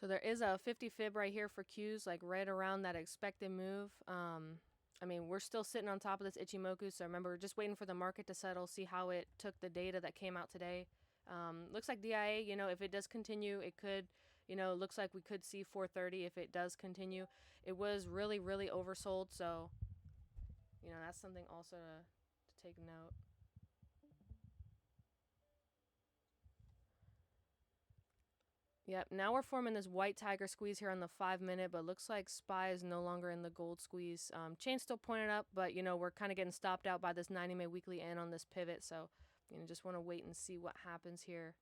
So there is a 50 fib right here for Qs, like right around that expected move. I mean, we're still sitting on top of this Ichimoku, so remember, we're just waiting for the market to settle, see how it took the data that came out today. Looks like DIA, if it does continue, it could, looks like we could see 430 if it does continue. It was really, really oversold, so, that's something also to take note. Yep, now we're forming this white tiger squeeze here on the 5 minute, but looks like SPY is no longer in the gold squeeze. Chain still pointed up, but we're kind of getting stopped out by this 90-minute weekly and on this pivot, so just want to wait and see what happens here.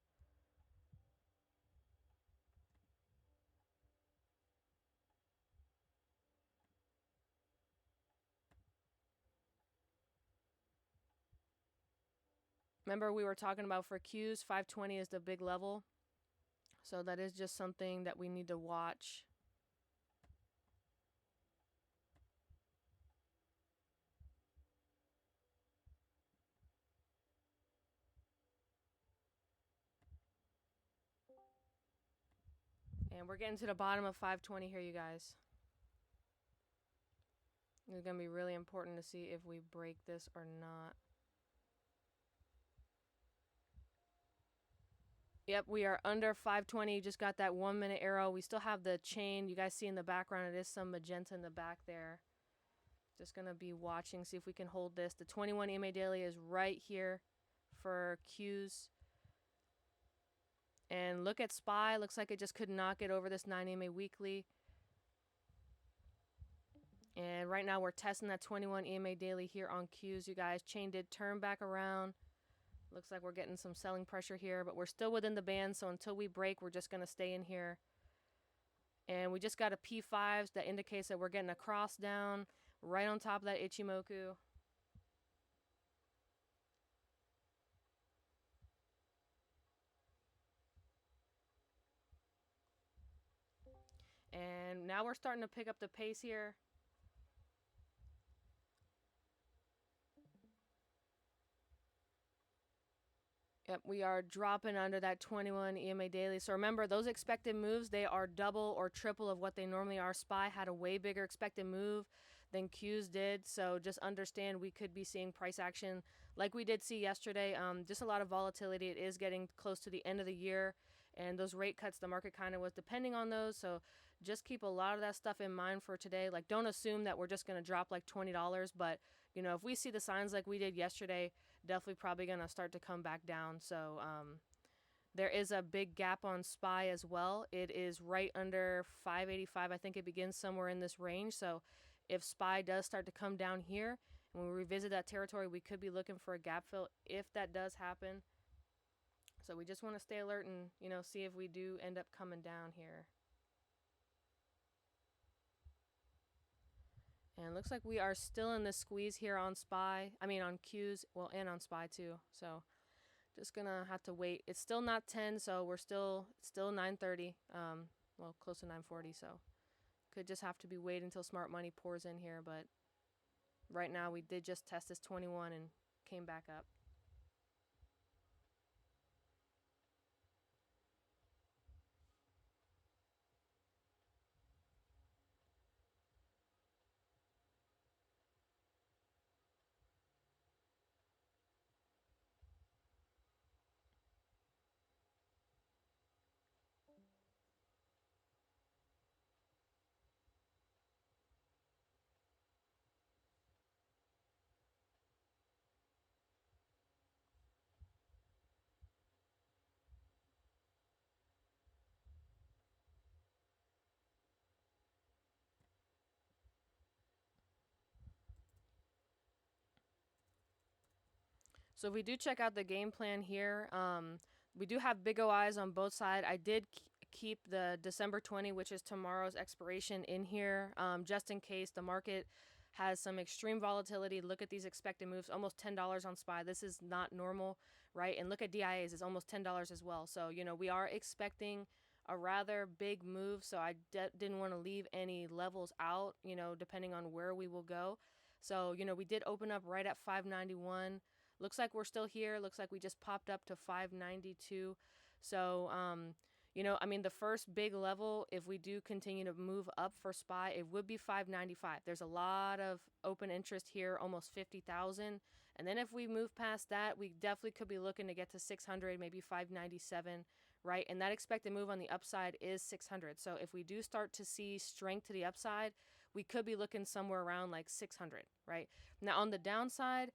Remember, we were talking about for Qs, 520 is the big level, so that is just something that we need to watch. And we're getting to the bottom of 520 here, you guys. It's going to be really important to see if we break this or not. Yep, we are under 520. Just got that 1 minute arrow. We still have the chain. You guys see in the background, it is some magenta in the back there. Just going to be watching, see if we can hold this. The 21 EMA daily is right here for Qs. And look at SPY. Looks like it just could not get over this 9 EMA weekly. And right now we're testing that 21 EMA daily here on Qs, you guys. Chain did turn back around. Looks like we're getting some selling pressure here, but we're still within the band, so until we break, we're just going to stay in here. And we just got a P5s that indicates that we're getting a cross down right on top of that Ichimoku. And now we're starting to pick up the pace here. Yep, we are dropping under that 21 EMA daily. So remember, those expected moves, they are double or triple of what they normally are. SPY had a way bigger expected move than Qs did. So just understand we could be seeing price action like we did see yesterday. Just a lot of volatility. It is getting close to the end of the year. And those rate cuts, the market kind of was depending on those. So just keep a lot of that stuff in mind for today. Like, don't assume that we're just going to drop like $20. But, if we see the signs like we did yesterday, definitely probably going to start to come back down. So there is a big gap on SPY as well. It is right under 585. I think it begins somewhere in this range. So if SPY does start to come down here and when we revisit that territory, we could be looking for a gap fill if that does happen. So we just want to stay alert and, see if we do end up coming down here. And it looks like we are still in this squeeze here on SPY. I mean on Qs, well, and on SPY too. So just gonna have to wait. It's still not 10, so we're still 9:30. Well, close to 9:40. So could just have to be waiting until smart money pours in here. But right now we did just test this 21 and came back up. So if we do check out the game plan here, we do have big OIs on both sides. I did keep the December 20, which is tomorrow's expiration, in here just in case the market has some extreme volatility. Look at these expected moves, almost $10 on SPY. This is not normal, right? And look at DIAs, it's almost $10 as well. So, we are expecting a rather big move. So I didn't want to leave any levels out, depending on where we will go. So, we did open up right at 591. Looks like we're still here. Looks like we just popped up to 592. So, I mean, the first big level, if we do continue to move up for SPY, it would be 595. There's a lot of open interest here, almost 50,000. And then if we move past that, we definitely could be looking to get to 600, maybe 597, right? And that expected move on the upside is 600. So if we do start to see strength to the upside, we could be looking somewhere around like 600, right? Now on the downside,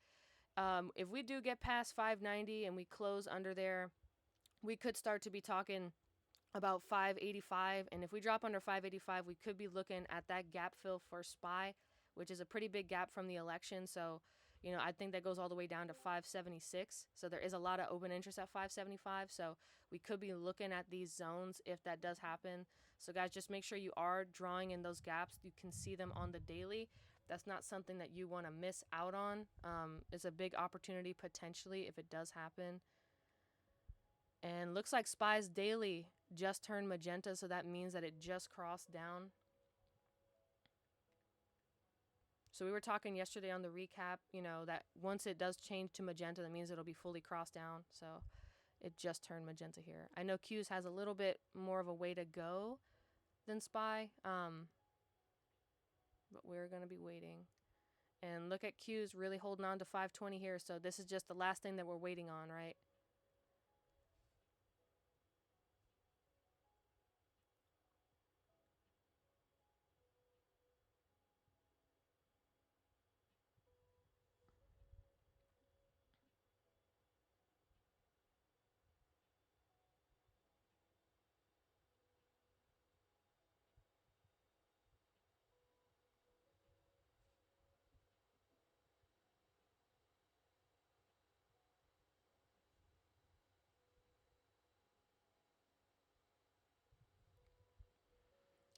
if we do get past 590 and we close under there, we could start to be talking about 585, and if we drop under 585, we could be looking at that gap fill for SPY, which is a pretty big gap from the election. So I think that goes all the way down to 576. So there is a lot of open interest at 575, so we could be looking at these zones if that does happen. So guys, just make sure you are drawing in those gaps. You can see them on the daily. That's not something that you want to miss out on. It's a big opportunity potentially if it does happen. And looks like SPY's daily just turned magenta, so that means that it just crossed down. So we were talking yesterday on the recap, that once it does change to magenta, that means it'll be fully crossed down. So it just turned magenta here. I know Q's has a little bit more of a way to go than SPY, but we're going to be waiting. And look at Q's really holding on to 520 here, so this is just the last thing that we're waiting on, right?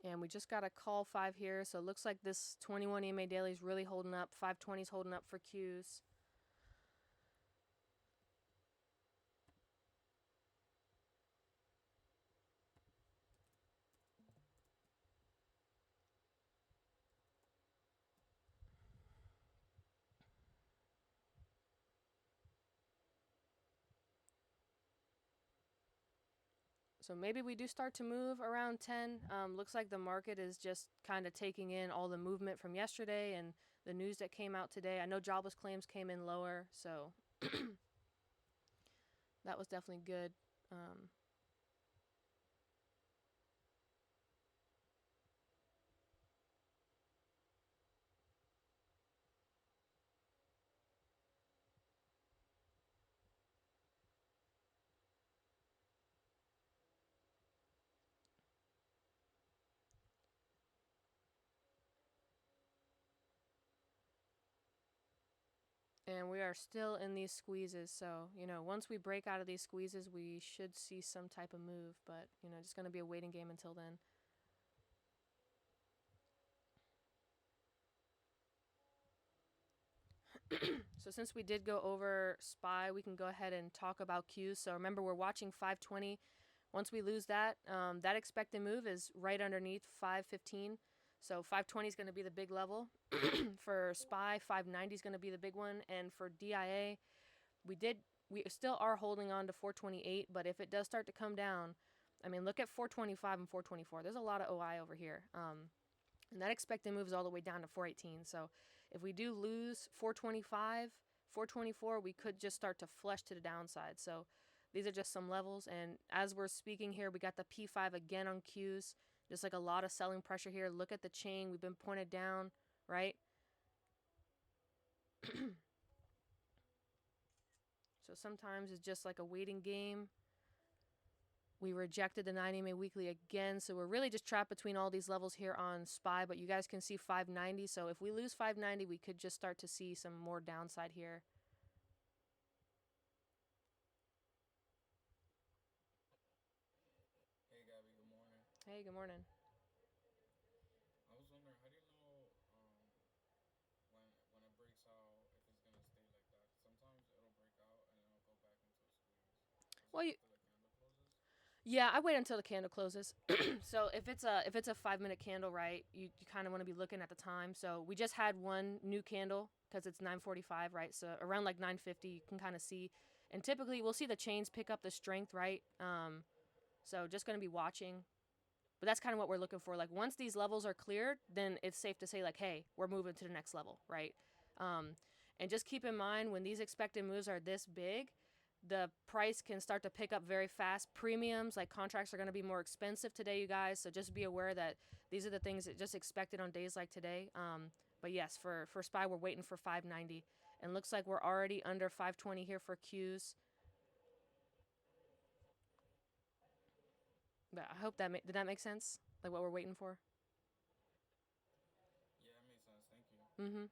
And we just got a call 5 here, so it looks like this 21 EMA daily is really holding up. 520 is holding up for Q's. So maybe we do start to move around 10. Looks like the market is just kind of taking in all the movement from yesterday and the news that came out today. I know jobless claims came in lower, so that was definitely good. And we are still in these squeezes, so once we break out of these squeezes, we should see some type of move, but just going to be a waiting game until then. So since we did go over SPY, we can go ahead and talk about Qs. So remember, we're watching 520. Once we lose that, that expected move is right underneath 515. So 520 is going to be the big level. For SPY, 590 is going to be the big one. And for DIA, we still are holding on to 428, but if it does start to come down, I mean, look at 425 and 424. There's a lot of OI over here. And that expected move is all the way down to 418. So if we do lose 425, 424, we could just start to flush to the downside. So these are just some levels. And as we're speaking here, we got the P5 again on Qs. Just like a lot of selling pressure here. Look at the chain. We've been pointed down, right? So sometimes it's just like a waiting game. We rejected the 9 EMA weekly again, so we're really just trapped between all these levels here on SPY, but you guys can see 590, so if we lose 590, we could just start to see some more downside here. Hey Gabby, good morning. Hey, good morning. I was wondering, how do you know when it breaks out if it's gonna stay like that? Sometimes it'll break out and then it'll go back into a squeeze. Is Well, it after the candle closes? yeah, I wait until the candle closes. So if it's a 5-minute candle, right, you kind of want to be looking at the time. So we just had one new candle because it's 9:45, right? So around like 9:50, you can kind of see, and typically we'll see the chains pick up the strength, right? So just going to be watching. But that's kind of what we're looking for. Like once these levels are cleared, then it's safe to say like, hey, we're moving to the next level, right? Um, and just keep in mind when these expected moves are this big, the price can start to pick up very fast. Premiums like contracts are going to be more expensive today, you guys. So just be aware that these are the things that just expected on days like today. But yes, for SPY we're waiting for 590, and looks like we're already under 520 here for Qs. But I hope did that make sense? Like what we're waiting for? Yeah, it makes sense. Thank you. Mm-hmm.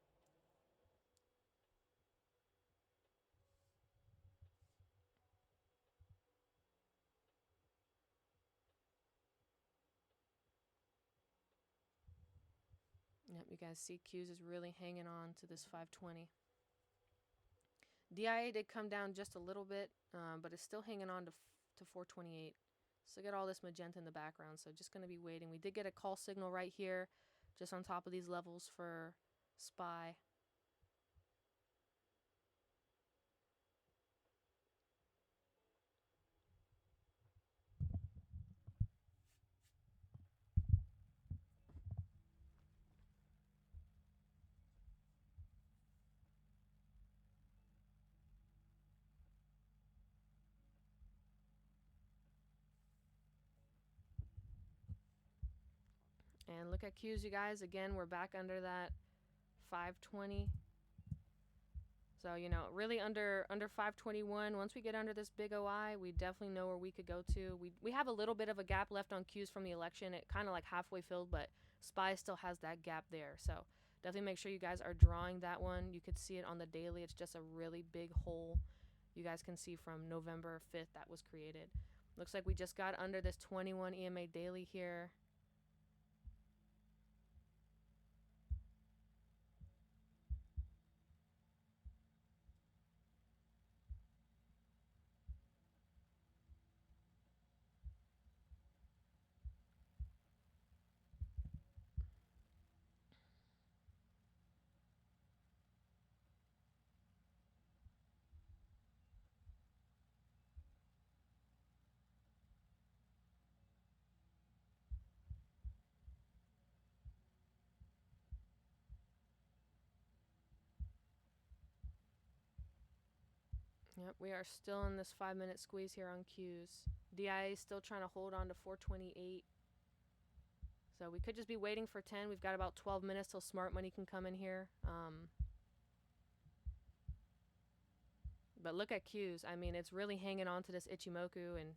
Yep, you guys see Qs is really hanging on to this 520. DIA did come down just a little bit, but it's still hanging on to 428. So get all this magenta in the background. So just going to be waiting. We did get a call signal right here, just on top of these levels for SPY. And look at Qs, you guys. Again, we're back under that 520. So, really under 521. Once we get under this big OI, we definitely know where we could go to. We have a little bit of a gap left on Qs from the election. It kind of like halfway filled, but SPY still has that gap there. So, definitely make sure you guys are drawing that one. You could see it on the daily. It's just a really big hole. You guys can see from November 5th that was created. Looks like we just got under this 21 EMA daily here. Yep, we are still in this 5-minute squeeze here on Qs. DIA is still trying to hold on to 428. So we could just be waiting for 10. We've got about 12 minutes till smart money can come in here. But look at Qs. I mean, it's really hanging on to this Ichimoku. And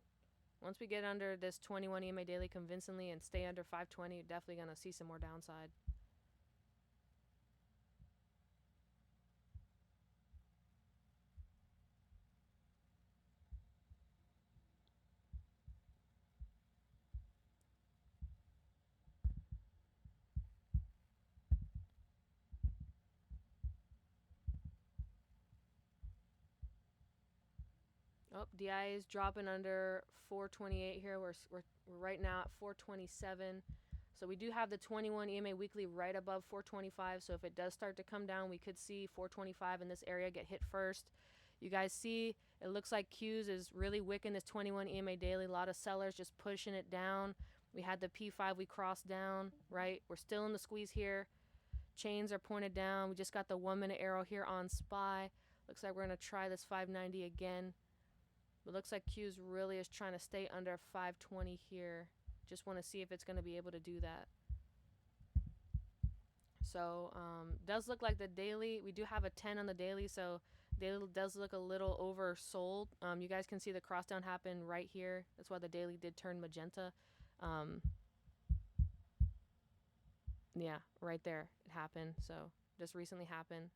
once we get under this 21 EMA daily convincingly and stay under 520, you're definitely going to see some more downside. Oh, DI is dropping under 428 here. We're right now at 427. So we do have the 21 EMA weekly right above 425. So if it does start to come down, we could see 425 in this area get hit first. You guys see, it looks like Qs is really wicking this 21 EMA daily. A lot of sellers just pushing it down. We had the P5 we crossed down, right? We're still in the squeeze here. Chains are pointed down. We just got the 1-minute arrow here on SPY. Looks like we're going to try this 590 again. But looks like Q's really is trying to stay under 520 here. Just want to see if it's going to be able to do that. So does look like the daily, we do have a 10 on the daily, so daily does look a little oversold. You guys can see the cross down happen right here. That's why the daily did turn magenta. Yeah, right there it happened. So just recently happened.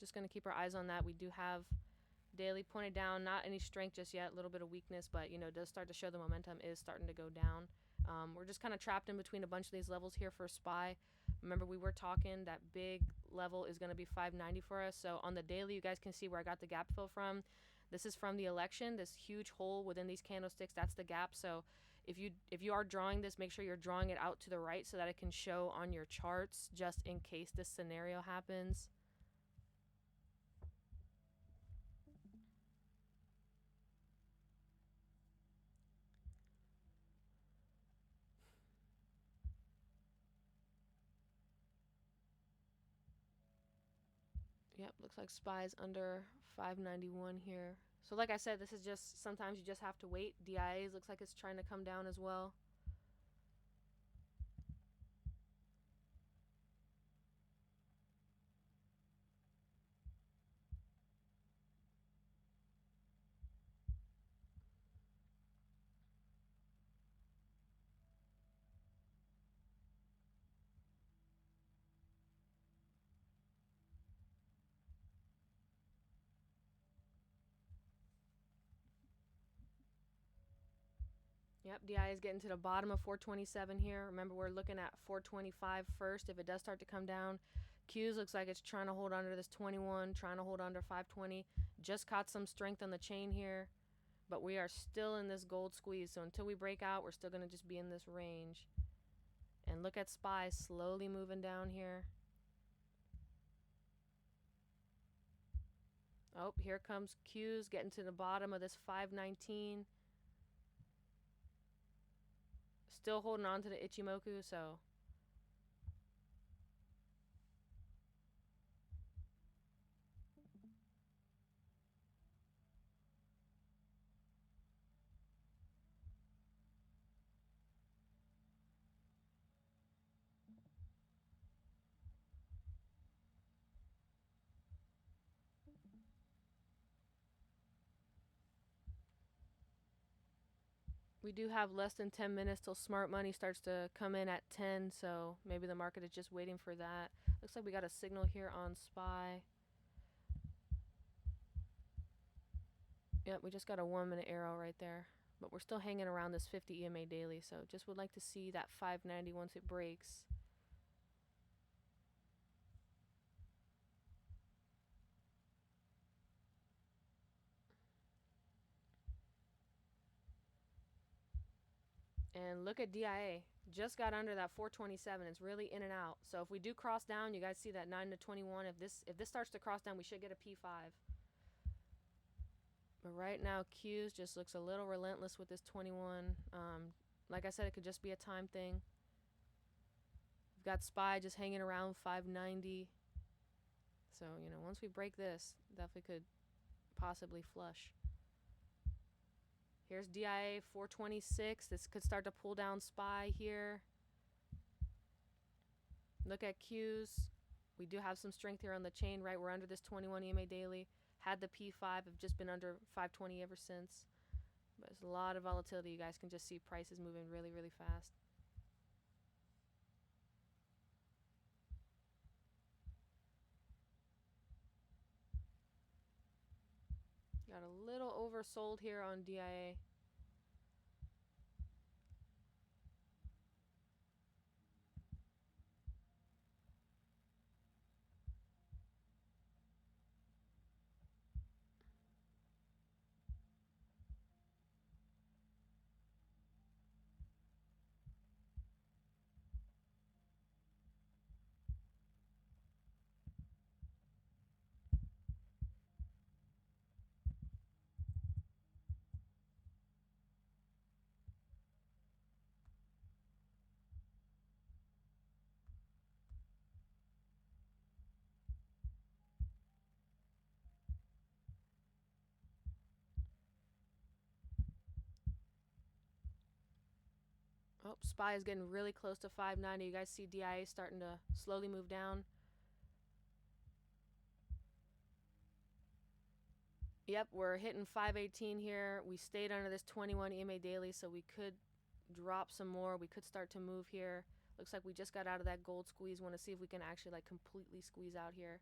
Just going to keep our eyes on that. We do have daily pointed down, not any strength just yet, a little bit of weakness, but does start to show the momentum is starting to go down. We're just kind of trapped in between a bunch of these levels here for SPY. Remember, we were talking that big level is going to be 590 for us. So on the daily, you guys can see where I got the gap fill from. This is from the election, this huge hole within these candlesticks. That's the gap. So if you are drawing this, make sure you're drawing it out to the right so that it can show on your charts just in case this scenario happens. Yep, looks like SPY's under 591 here. So like I said, this is just, sometimes you just have to wait. DIAs looks like it's trying to come down as well. Yep, DI is getting to the bottom of 427 here. Remember, we're looking at 425 first. If it does start to come down, Q's looks like it's trying to hold under this 21, trying to hold under 520. Just caught some strength on the chain here, but we are still in this gold squeeze. So until we break out, we're still going to just be in this range. And look at SPY slowly moving down here. Oh, here comes Q's getting to the bottom of this 519. Still holding on to the Ichimoku, so we do have less than 10 minutes till smart money starts to come in at 10, so maybe the market is just waiting for that. Looks like we got a signal here on SPY. Yep, we just got a 1 minute arrow right there. But we're still hanging around this 50 EMA daily, so just would like to see that 590 once it breaks. And look at DIA. Just got under that 427. It's really in and out. So if we do cross down, you guys see that 9 to 21. If this starts to cross down, we should get a P5. But right now, Q's just looks a little relentless with this 21. Like I said, it could just be a time thing. We've got SPY just hanging around 590. So, once we break this, definitely could possibly flush. Here's DIA 426. This could start to pull down SPY here. Look at Q's. We do have some strength here on the chain, right? We're under this 21 EMA daily. Had the P5, have just been under 520 ever since. But there's a lot of volatility. You guys can just see prices moving really, really fast. Got a little oversold here on DIA. Oh, SPY is getting really close to 590. You guys see DIA starting to slowly move down. Yep, we're hitting 518 here. We stayed under this 21 EMA daily, so we could drop some more. We could start to move here. Looks like we just got out of that gold squeeze. Want to see if we can actually completely squeeze out here.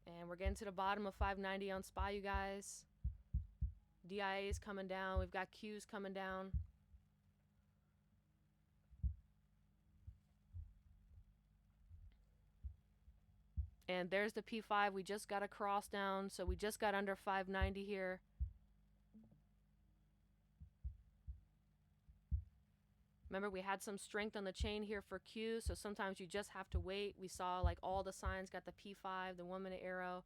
And we're getting to the bottom of 590 on SPY, you guys. DIA is coming down. We've got Qs coming down. And there's the P5. We just got a cross down, so we just got under 590 here. Remember, we had some strength on the chain here for Q, so sometimes you just have to wait. We saw all the signs got the P5, the 1 minute arrow.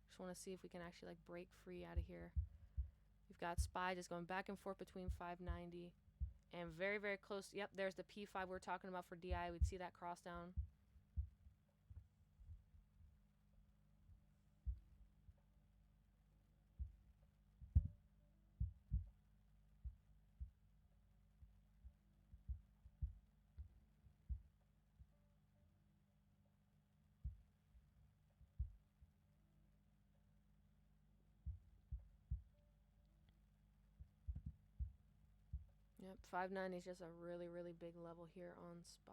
Just want to see if we can actually break free out of here. We've got SPY just going back and forth between 590 and very, very close. Yep, there's the P5 we were talking about for DI. We'd see that cross down. Yep, 590 is just a really, really big level here on SPY.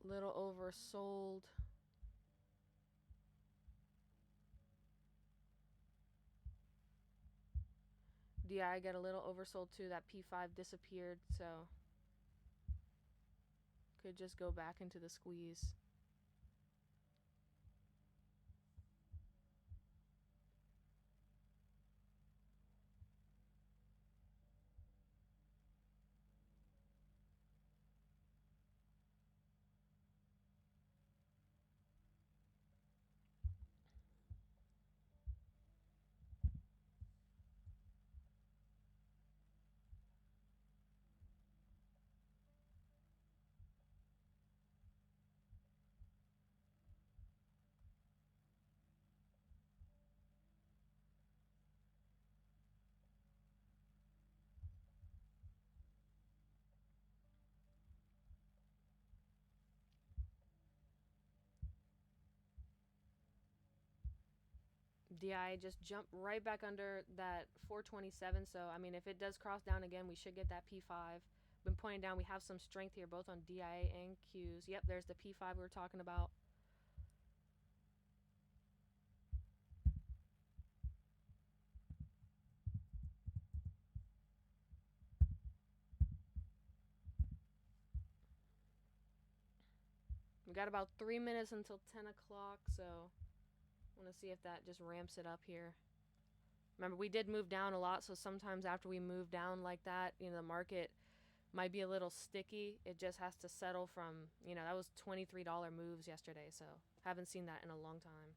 Little oversold. DI got a little oversold too. That P5 disappeared, so could just go back into the squeeze. DI just jumped right back under that 427. So, I mean, if it does cross down again, we should get that P5. Been pointing down, we have some strength here both on DIA and Qs. Yep, there's the P5 we were talking about. We got about 3 minutes until 10 o'clock, so I want to see if that just ramps it up here. Remember, we did move down a lot, so sometimes after we move down like that, the market might be a little sticky. It just has to settle from, that was $23 moves yesterday, so haven't seen that in a long time.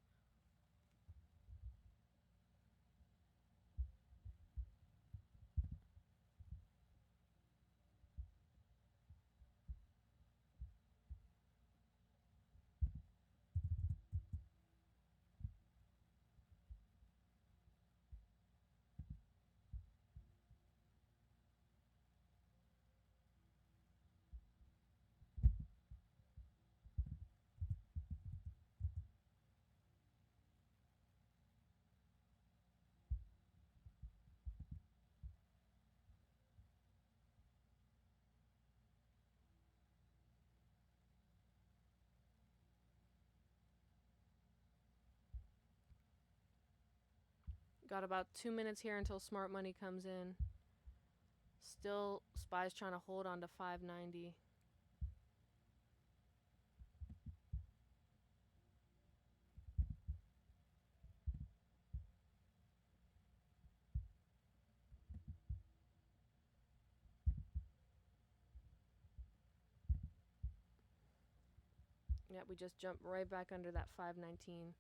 Got about 2 minutes here until smart money comes in. Still, SPY's trying to hold on to 590. Yep, we just jumped right back under that 519.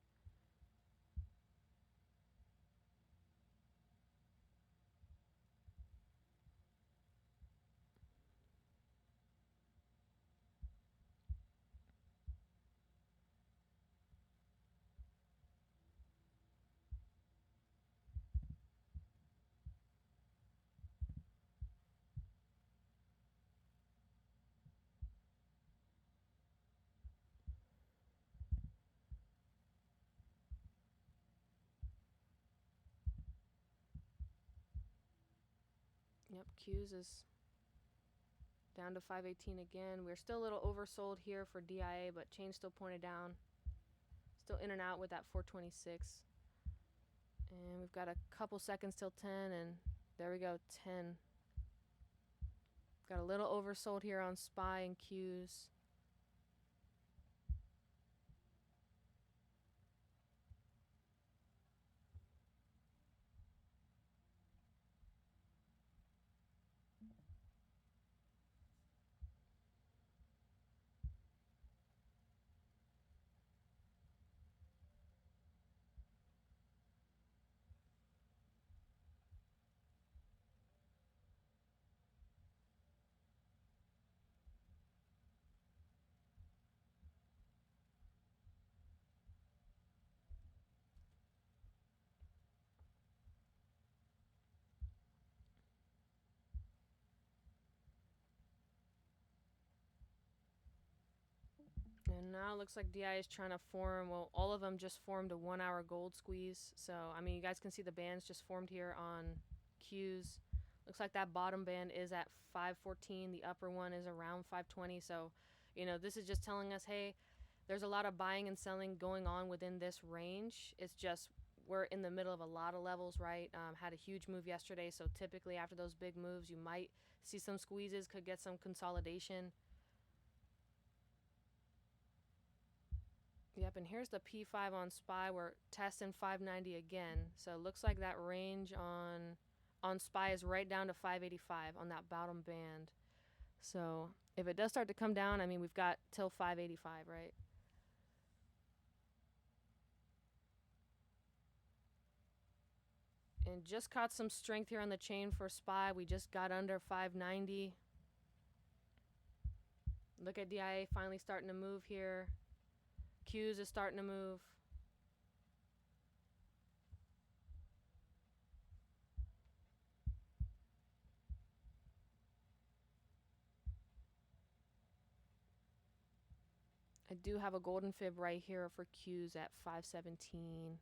Yep, Q's is down to 518 again. We're still a little oversold here for DIA, but change still pointed down. Still in and out with that 426. And we've got a couple seconds till 10, and there we go, 10. Got a little oversold here on SPY and Qs. And now it looks like DI is trying to form, well, all of them just formed a 1 hour gold squeeze. So, I mean, you guys can see the bands just formed here on Qs. Looks like that bottom band is at 514. The upper one is around 520. So, this is just telling us, hey, there's a lot of buying and selling going on within this range. It's just we're in the middle of a lot of levels, right? Had a huge move yesterday, so typically after those big moves, you might see some squeezes, could get some consolidation. Yep, and here's the P5 on SPY. We're testing 590 again. So it looks like that range on SPY is right down to 585 on that bottom band. So if it does start to come down, I mean, we've got till 585, right? And just caught some strength here on the chain for SPY. We just got under 590. Look at DIA finally starting to move here. Qs is starting to move. I do have a golden fib right here for Qs at 517.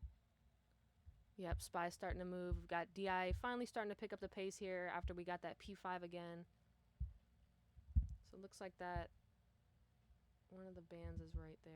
Yep, SPY starting to move. We've got DI finally starting to pick up the pace here after we got that P5 again. So it looks like that one of the bands is right there.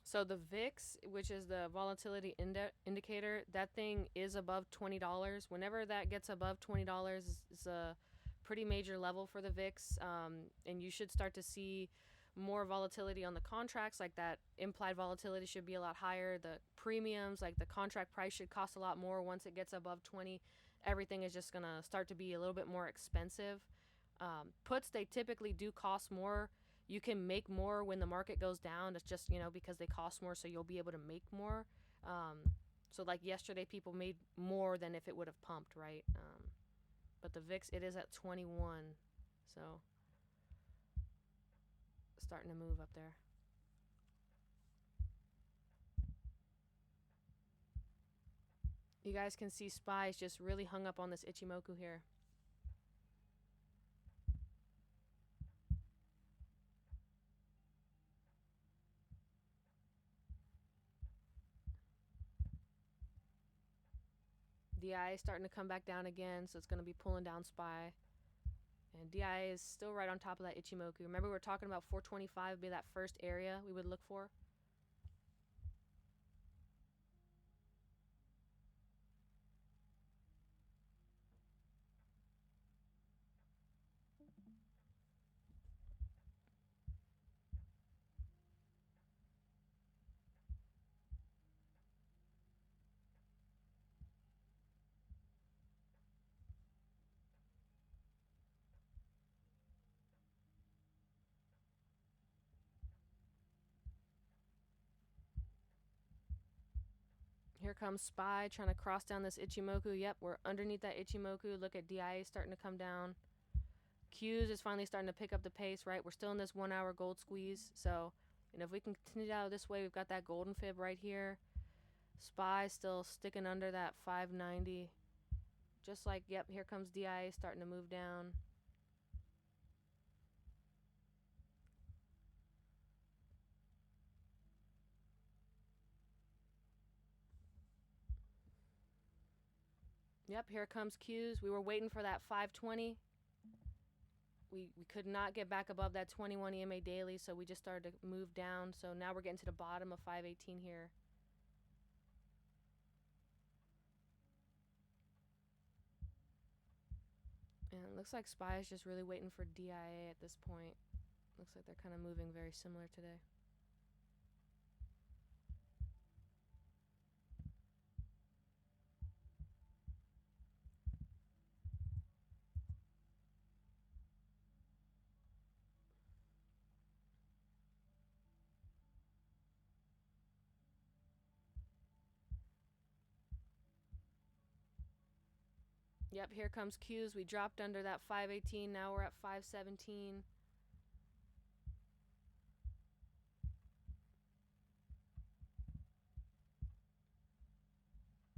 So the VIX, which is the volatility indicator, that thing is above $20. Whenever that gets above $20, is a pretty major level for the VIX, and you should start to see more volatility on the contracts. Like that implied volatility should be a lot higher. The premiums, like the contract price, should cost a lot more once it gets above 20. Everything is just gonna start to be a little bit more expensive. Puts, they typically do cost more. You can make more when the market goes down. It's just, because they cost more, so you'll be able to make more. So like yesterday, people made more than if it would have pumped, right? But the VIX, it is at 21. So starting to move up there. You guys can see SPY's just really hung up on this Ichimoku here. DI is starting to come back down again, so it's going to be pulling down SPY. And DI is still right on top of that Ichimoku. Remember, we were talking about 425 would be that first area we would look for? Here comes SPY trying to cross down this Ichimoku. Yep, we're underneath that Ichimoku. Look at DIA starting to come down. Qs is finally starting to pick up the pace, right? We're still in this 1 hour gold squeeze. So, if we can continue out this way, we've got that golden fib right here. SPY still sticking under that 590. Just like, yep, here comes DIA starting to move down. Yep, here comes Qs. We were waiting for that 520. We could not get back above that 21 EMA daily, so we just started to move down. So now we're getting to the bottom of 518 here. And it looks like SPY is just really waiting for DIA at this point. Looks like they're kind of moving very similar today. Yep, here comes Q's. We dropped under that 518. Now we're at 517.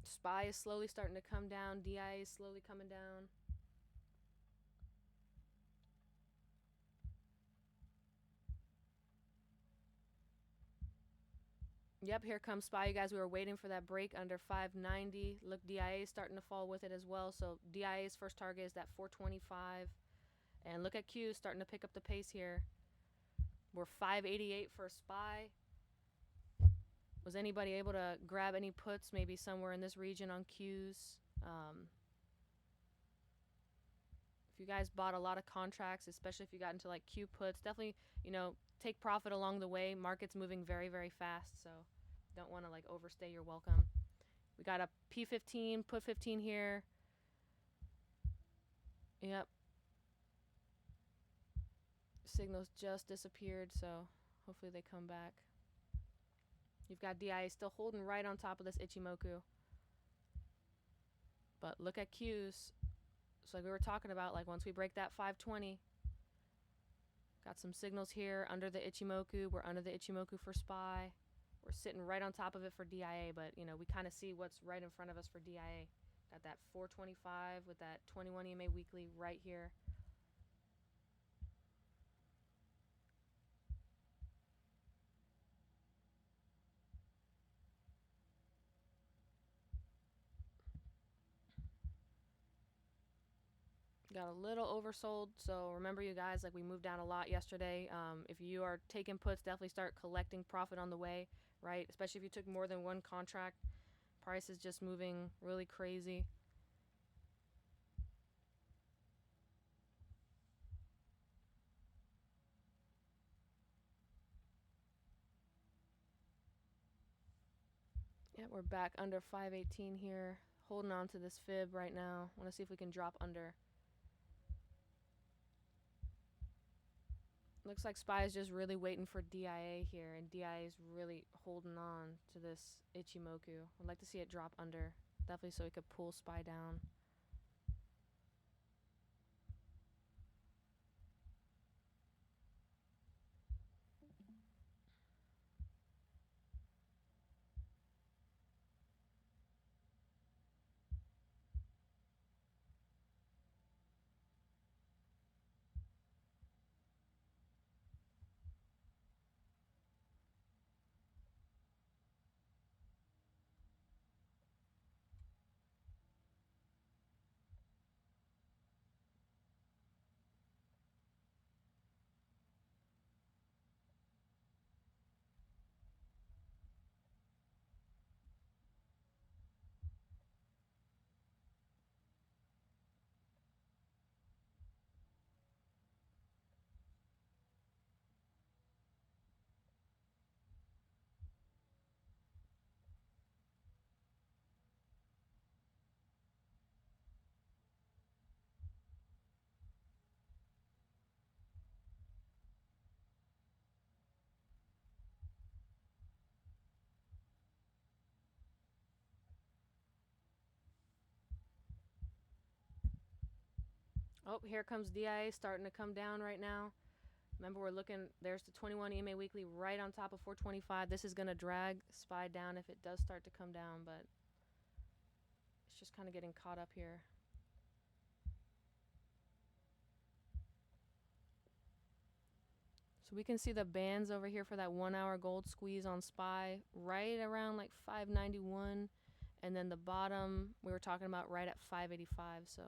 SPY is slowly starting to come down. DI is slowly coming down. Yep, here comes SPY. You guys, we were waiting for that break under 590. Look, DIA is starting to fall with it as well. So DIA's first target is that 425. And look at Q starting to pick up the pace here. We're 588 for SPY. Was anybody able to grab any puts maybe somewhere in this region on Q's? If you guys bought a lot of contracts, especially if you got into like Q puts, definitely, take profit along the way. Market's moving very, very fast, so don't want to like overstay your welcome. We got a P15, put 15 here. Yep. Signals just disappeared, so hopefully they come back. You've got DIA still holding right on top of this Ichimoku. But look at Q's. So like we were talking about, like once we break that 520, got some signals here under the Ichimoku. We're under the Ichimoku for SPY. We're sitting right on top of it for DIA, but we kind of see what's right in front of us for DIA. Got that 425 with that 21 EMA weekly right here. Got a little oversold, so remember you guys, like we moved down a lot yesterday. If you are taking puts, definitely start collecting profit on the way, right? Especially if you took more than one contract. Price is just moving really crazy. Yeah, we're back under 518 here. Holding on to this fib right now. Want to see if we can drop under. Looks like SPY is just really waiting for DIA here, and DIA is really holding on to this Ichimoku. I'd like to see it drop under, definitely so we could pull SPY down. Oh, here comes DIA starting to come down right now. Remember, we're looking, there's the 21 EMA weekly right on top of 425. This is going to drag SPY down if it does start to come down, but it's just kind of getting caught up here. So we can see the bands over here for that 1 hour gold squeeze on SPY right around like 591. And then the bottom we were talking about right at 585. So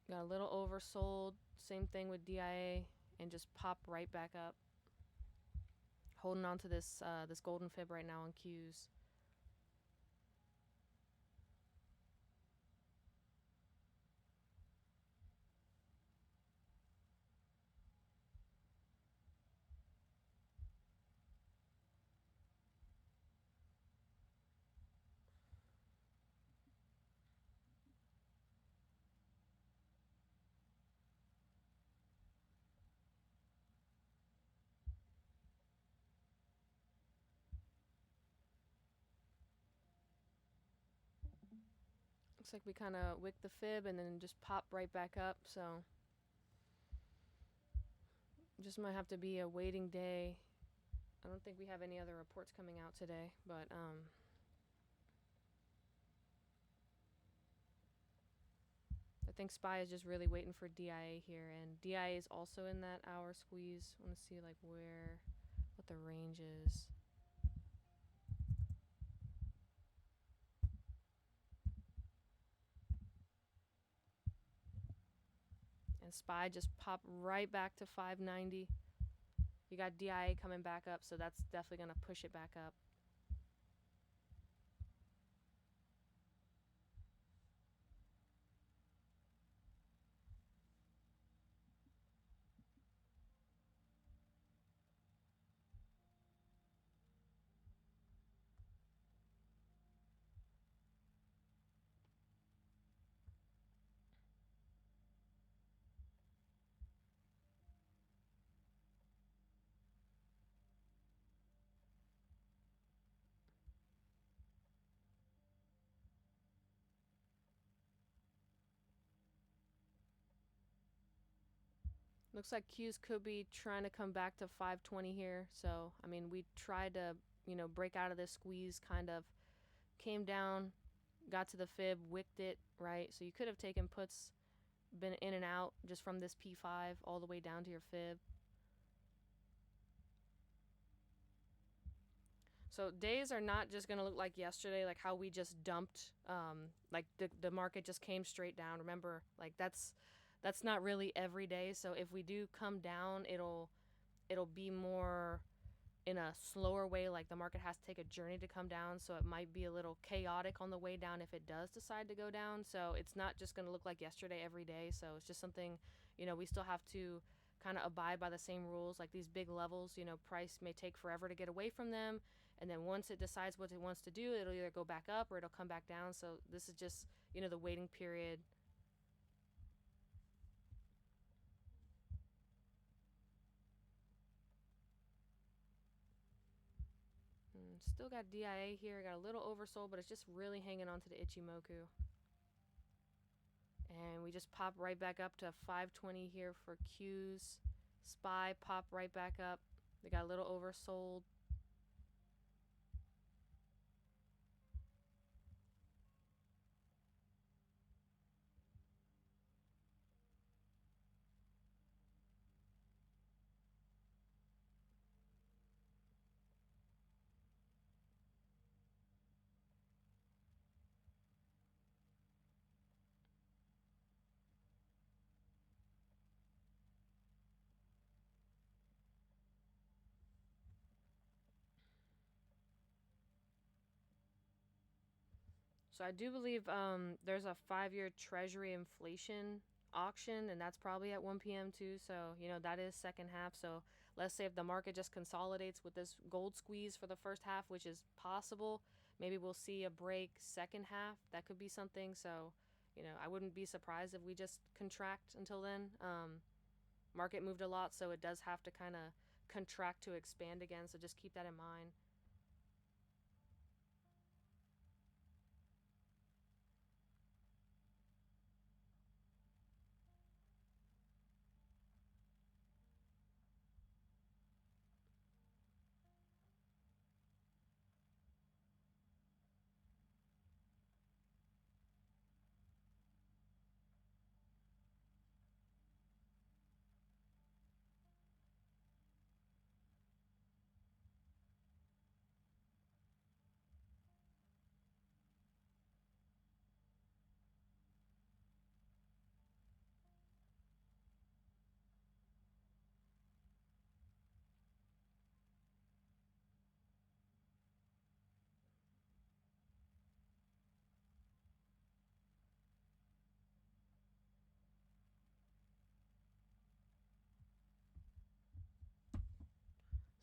got a little oversold. Same thing with DIA, and just pop right back up. Holding on to this this golden fib right now on Q's. Looks like we kind of wick the fib and then just pop right back up. So just might have to be a waiting day. I don't think we have any other reports coming out today, but I think SPY is just really waiting for DIA here, and DIA is also in that hour squeeze. I want to see like what the range is. And SPY just popped right back to 590. You got DIA coming back up, so that's definitely gonna push it back up. Looks like Q's could be trying to come back to 520 here. So, I mean, we tried to, break out of this squeeze, kind of came down, got to the fib, wicked it, right? So you could have taken puts, been in and out just from this P5 all the way down to your fib. So days are not just going to look like yesterday, like how we just dumped, like the market just came straight down. Remember, like that's not really every day. So if we do come down, it'll be more in a slower way, like the market has to take a journey to come down, so it might be a little chaotic on the way down if it does decide to go down. So it's not just going to look like yesterday every day. So it's just something, we still have to kind of abide by the same rules. Like these big levels, price may take forever to get away from them, and then once it decides what it wants to do, it'll either go back up or it'll come back down. So this is just, the waiting period. Still got DIA here, got a little oversold, but it's just really hanging on to the Ichimoku. And we just pop right back up to 520 here for Q's. SPY pop right back up. They got a little oversold. So I do believe there's a 5-year Treasury inflation auction, and that's probably at 1 p.m. too. So, that is second half. So let's say if the market just consolidates with this gold squeeze for the first half, which is possible, maybe we'll see a break second half. That could be something. So, I wouldn't be surprised if we just contract until then. Market moved a lot, so it does have to kind of contract to expand again. So just keep that in mind.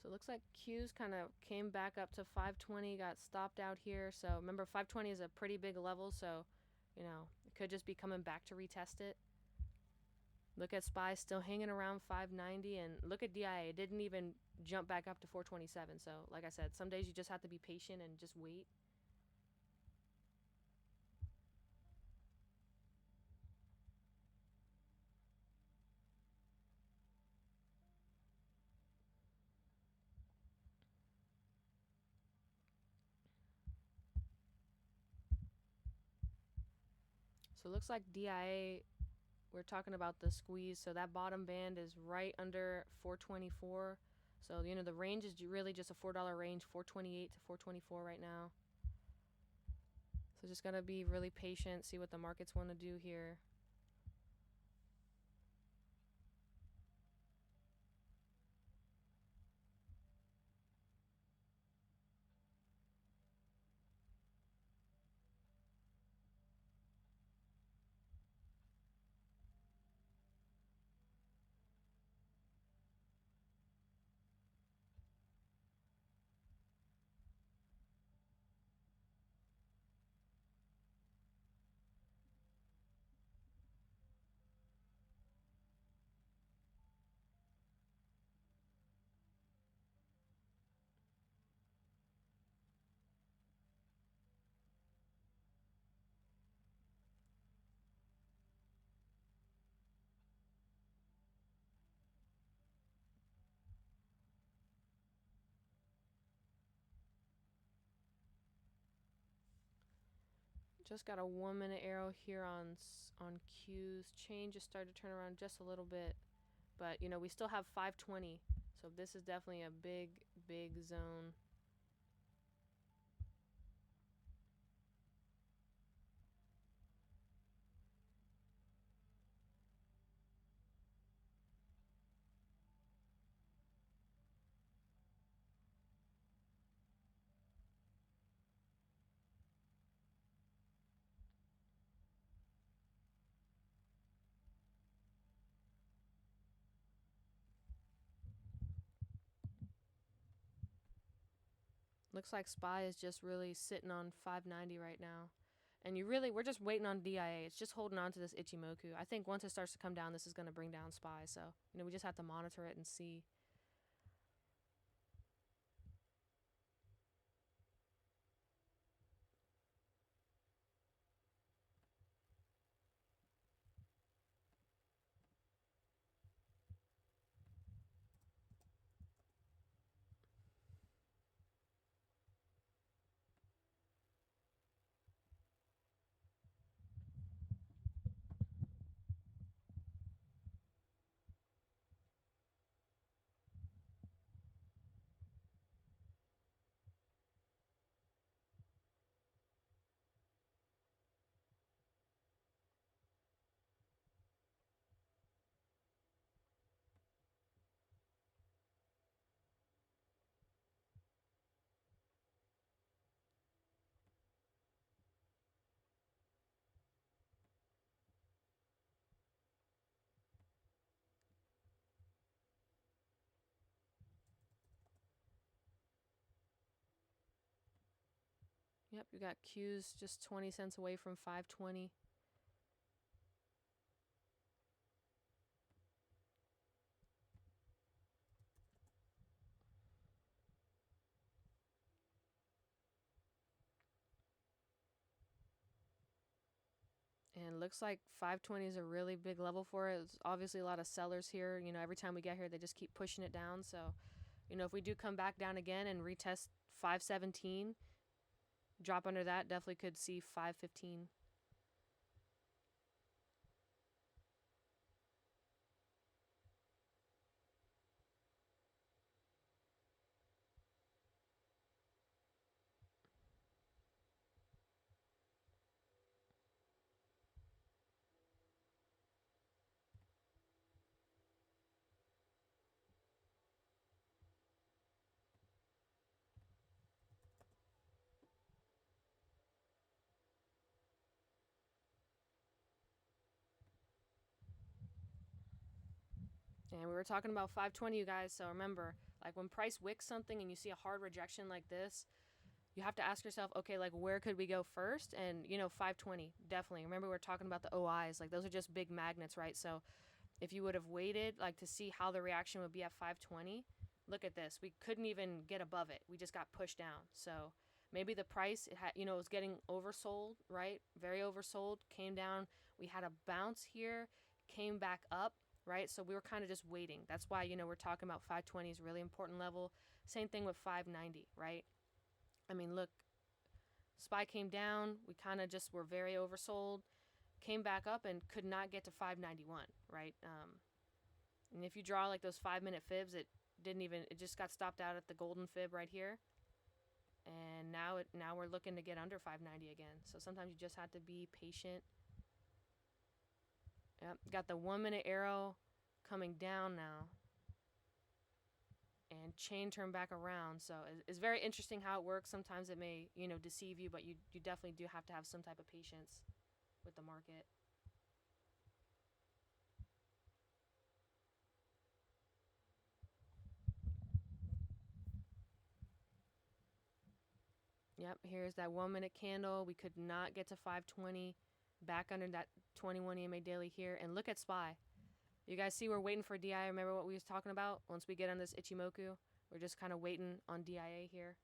So it looks like Q's kind of came back up to 520, got stopped out here. So remember, 520 is a pretty big level, so, it could just be coming back to retest it. Look at SPY still hanging around 590, and look at DIA. It didn't even jump back up to 427. So like I said, some days you just have to be patient and just wait. So it looks like DIA, we're talking about the squeeze. So that bottom band is right under 424. So, the range is really just a $4 range, 428 to 424 right now. So just gotta be really patient, see what the markets want to do here. Just got a 1 minute arrow here on Q's. Chain just started to turn around just a little bit, but we still have 520. So this is definitely a big, big zone. Looks like SPY is just really sitting on 590 right now. And we're just waiting on DIA. It's just holding on to this Ichimoku. I think once it starts to come down, this is going to bring down SPY. So, we just have to monitor it and see. Yep, you got Q's just 20 cents away from 520. And looks like 520 is a really big level for it. There's obviously a lot of sellers here. Every time we get here, they just keep pushing it down. So, if we do come back down again and retest 517, drop under that, definitely could see 515. And we were talking about 520, you guys. So remember, like when price wicks something and you see a hard rejection like this, you have to ask yourself, okay, like where could we go first? And 520, definitely. Remember, we are talking about the OIs. Like those are just big magnets, right? So if you would have waited like to see how the reaction would be at 520, look at this. We couldn't even get above it. We just got pushed down. So maybe the price it was getting oversold, right? Very oversold, came down. We had a bounce here, came back up, right? So we were kind of just waiting. That's why we're talking about 520 is a really important level. Same thing with 590, right? I mean, look, SPY came down. We kind of just were very oversold. came back up and could not get to 591, right? And if you draw like those 5 minute fibs, it just got stopped out at the golden fib right here. And now we're looking to get under 590 again. So sometimes you just have to be patient. Yep, got the 1 minute arrow coming down now. And chain turn back around. So it's very interesting how it works. Sometimes it may, deceive you, but you definitely do have to have some type of patience with the market. Yep, here's that 1 minute candle. We could not get to 520. Back under that 21 EMA daily here. And look at SPY. You guys see we're waiting for DIA. Remember what we was talking about? Once we get on this Ichimoku, we're just kind of waiting on DIA here.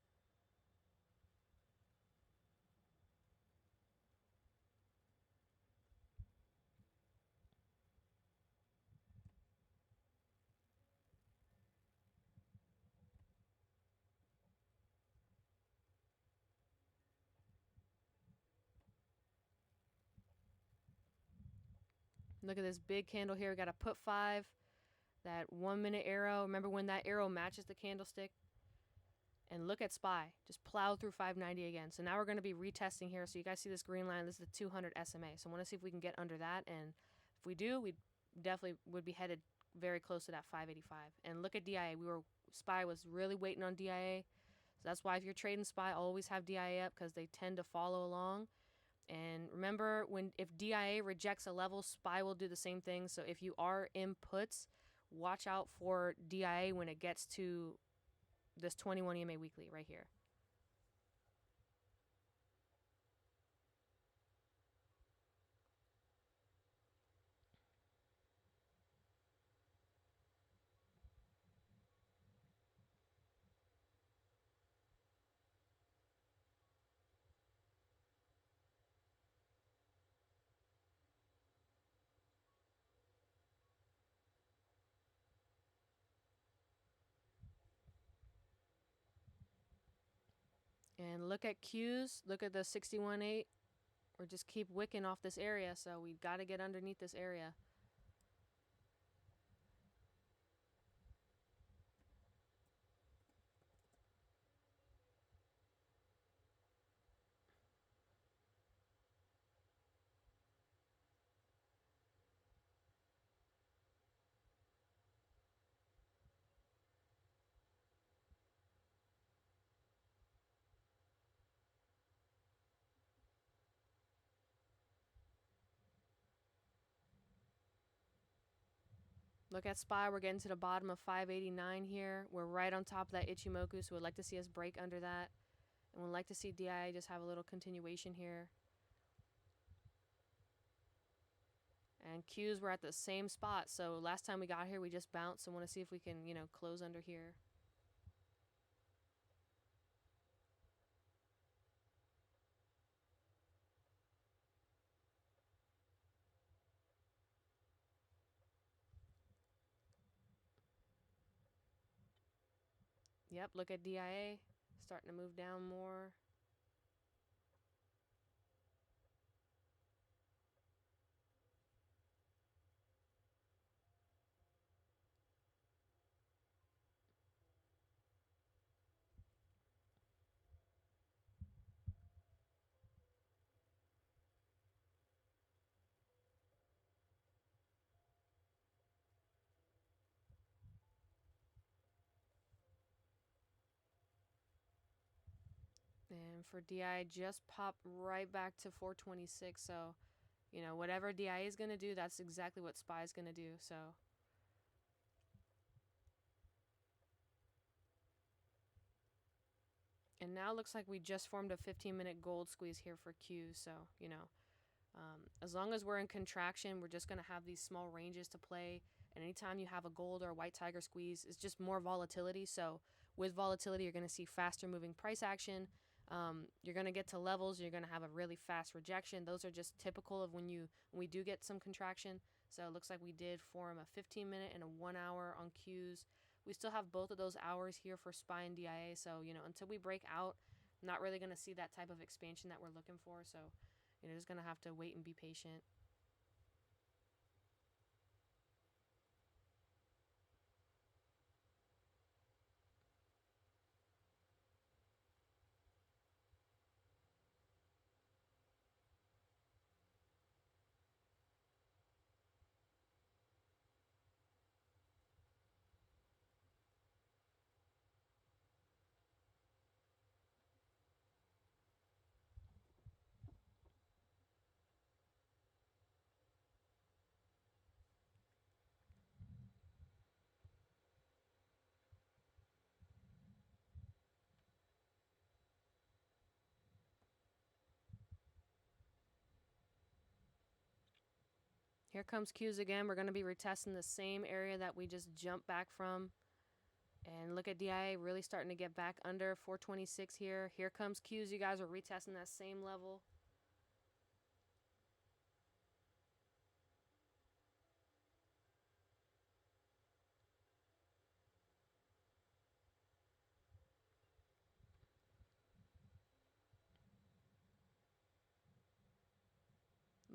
Look at this big candle here. We got a put 5. That 1 minute arrow. Remember when that arrow matches the candlestick? And look at SPY. Just plow through 590 again. So now we're going to be retesting here. So you guys see this green line. This is the 200 SMA. So I want to see if we can get under that. And if we do, we definitely would be headed very close to that 585. And look at DIA. SPY was really waiting on DIA. So that's why if you're trading SPY, always have DIA up because they tend to follow along. And remember, if DIA rejects a level, SPY will do the same thing. So if you are in puts, watch out for DIA when it gets to this 21 EMA weekly right here. And look at Qs. Look at the 61.8. Or just keep wicking off this area. So we've got to get underneath this area. Look at SPY. We're getting to the bottom of 589 here. We're right on top of that Ichimoku, so we'd like to see us break under that. And we'd like to see DI just have a little continuation here. And Qs were at the same spot. So last time we got here, we just bounced. So I want to see if we can, close under here. Yep, look at DIA. Starting to move down more. And for DI, just popped right back to 426. So, whatever DI is going to do, that's exactly what SPY is going to do. So, and now it looks like we just formed a 15-minute gold squeeze here for Q. So, as long as we're in contraction, we're just going to have these small ranges to play. And anytime you have a gold or a white tiger squeeze, it's just more volatility. So with volatility, you're going to see faster moving price action. You're going to get to levels. You're going to have a really fast rejection. Those are just typical of when we do get some contraction. So it looks like we did form a 15-minute and a 1 hour on Qs. We still have both of those hours here for SPY and DIA. So, until we break out, I'm not really going to see that type of expansion that we're looking for. So, just going to have to wait and be patient. Here comes Q's again. We're going to be retesting the same area that we just jumped back from. And look at DIA really starting to get back under 426 here. Here comes Q's. You guys are retesting that same level.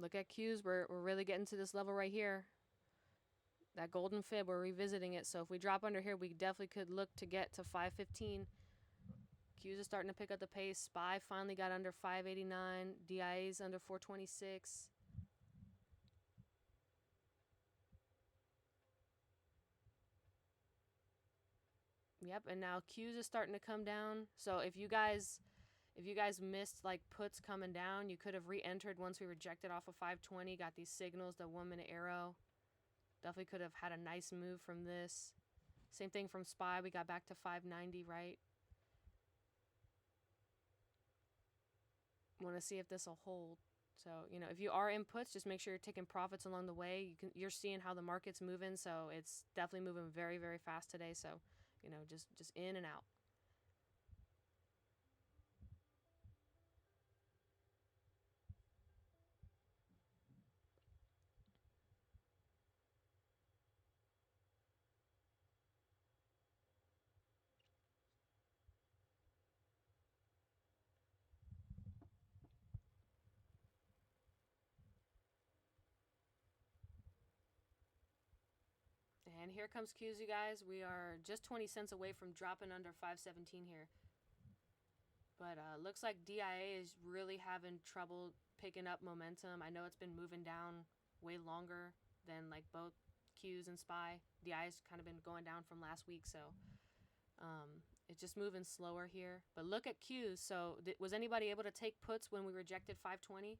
Look at Q's. We're really getting to this level right here. That golden fib, we're revisiting it. So if we drop under here, we definitely could look to get to 515. Q's is starting to pick up the pace. SPY finally got under 589. DIA's under 426. Yep, and now Q's is starting to come down. So if you guys missed like puts coming down, you could have re-entered once we rejected off of 520. Got these signals, the 1 minute arrow. Definitely could have had a nice move from this. Same thing from SPY. We got back to 590, right? Want to see if this will hold. So, you know, if you are in puts, just make sure you're taking profits along the way. You're seeing how the market's moving, so it's definitely moving very, very fast today. So, you know, just in and out. And here comes Q's, you guys. We are just 20 cents away from dropping under 517 here. But looks like DIA is really having trouble picking up momentum. I know it's been moving down way longer than like both Q's and SPY. DIA's kind of been going down from last week, so it's just moving slower here. But look at Q's. So was anybody able to take puts when we rejected 520?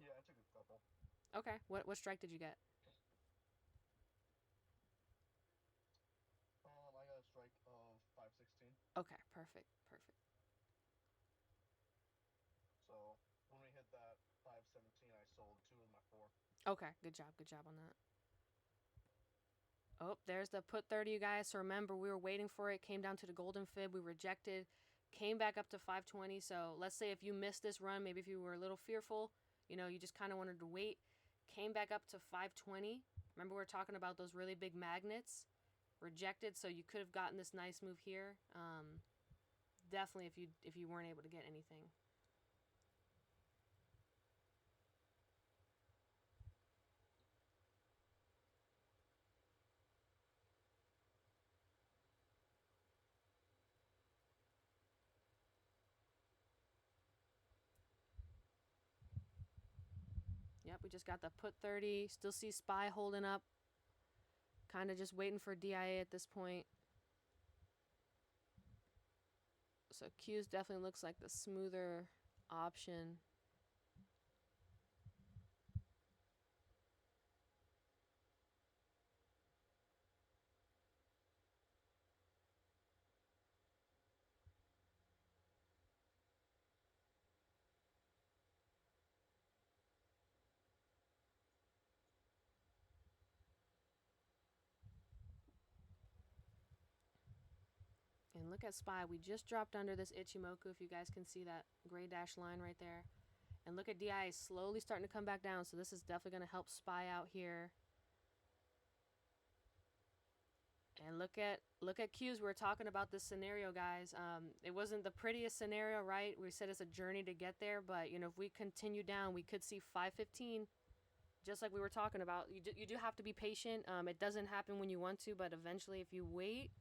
Yeah, I took a couple. Okay. What strike did you get? I got a strike of 516. Okay, perfect. Perfect. So when we hit that 517, I sold 2 of my 4. Okay, good job. Good job on that. Oh, there's the put 30, you guys. So remember, we were waiting for it. Came down to the golden fib. We rejected. Came back up to 520. So let's say if you missed this run, maybe if you were a little fearful, you know, you just kind of wanted to wait. Came back up to 520. Remember, we were talking about those really big magnets. Rejected, so you could have gotten this nice move here. Definitely if you weren't able to get anything. Yep, we just got the put 30. Still see SPY holding up. Kind of just waiting for DIA at this point. So Q's definitely looks like the smoother option. And look at SPY. We just dropped under this Ichimoku, if you guys can see that gray dash line right there. And look at DI slowly starting to come back down. So this is definitely going to help SPY out here. And look at Q's. We were talking about this scenario, guys. It wasn't the prettiest scenario, right? We said it's a journey to get there, but you know, if we continue down, we could see 515, just like we were talking about. You do have to be patient. It doesn't happen when you want to, but eventually, if you wait,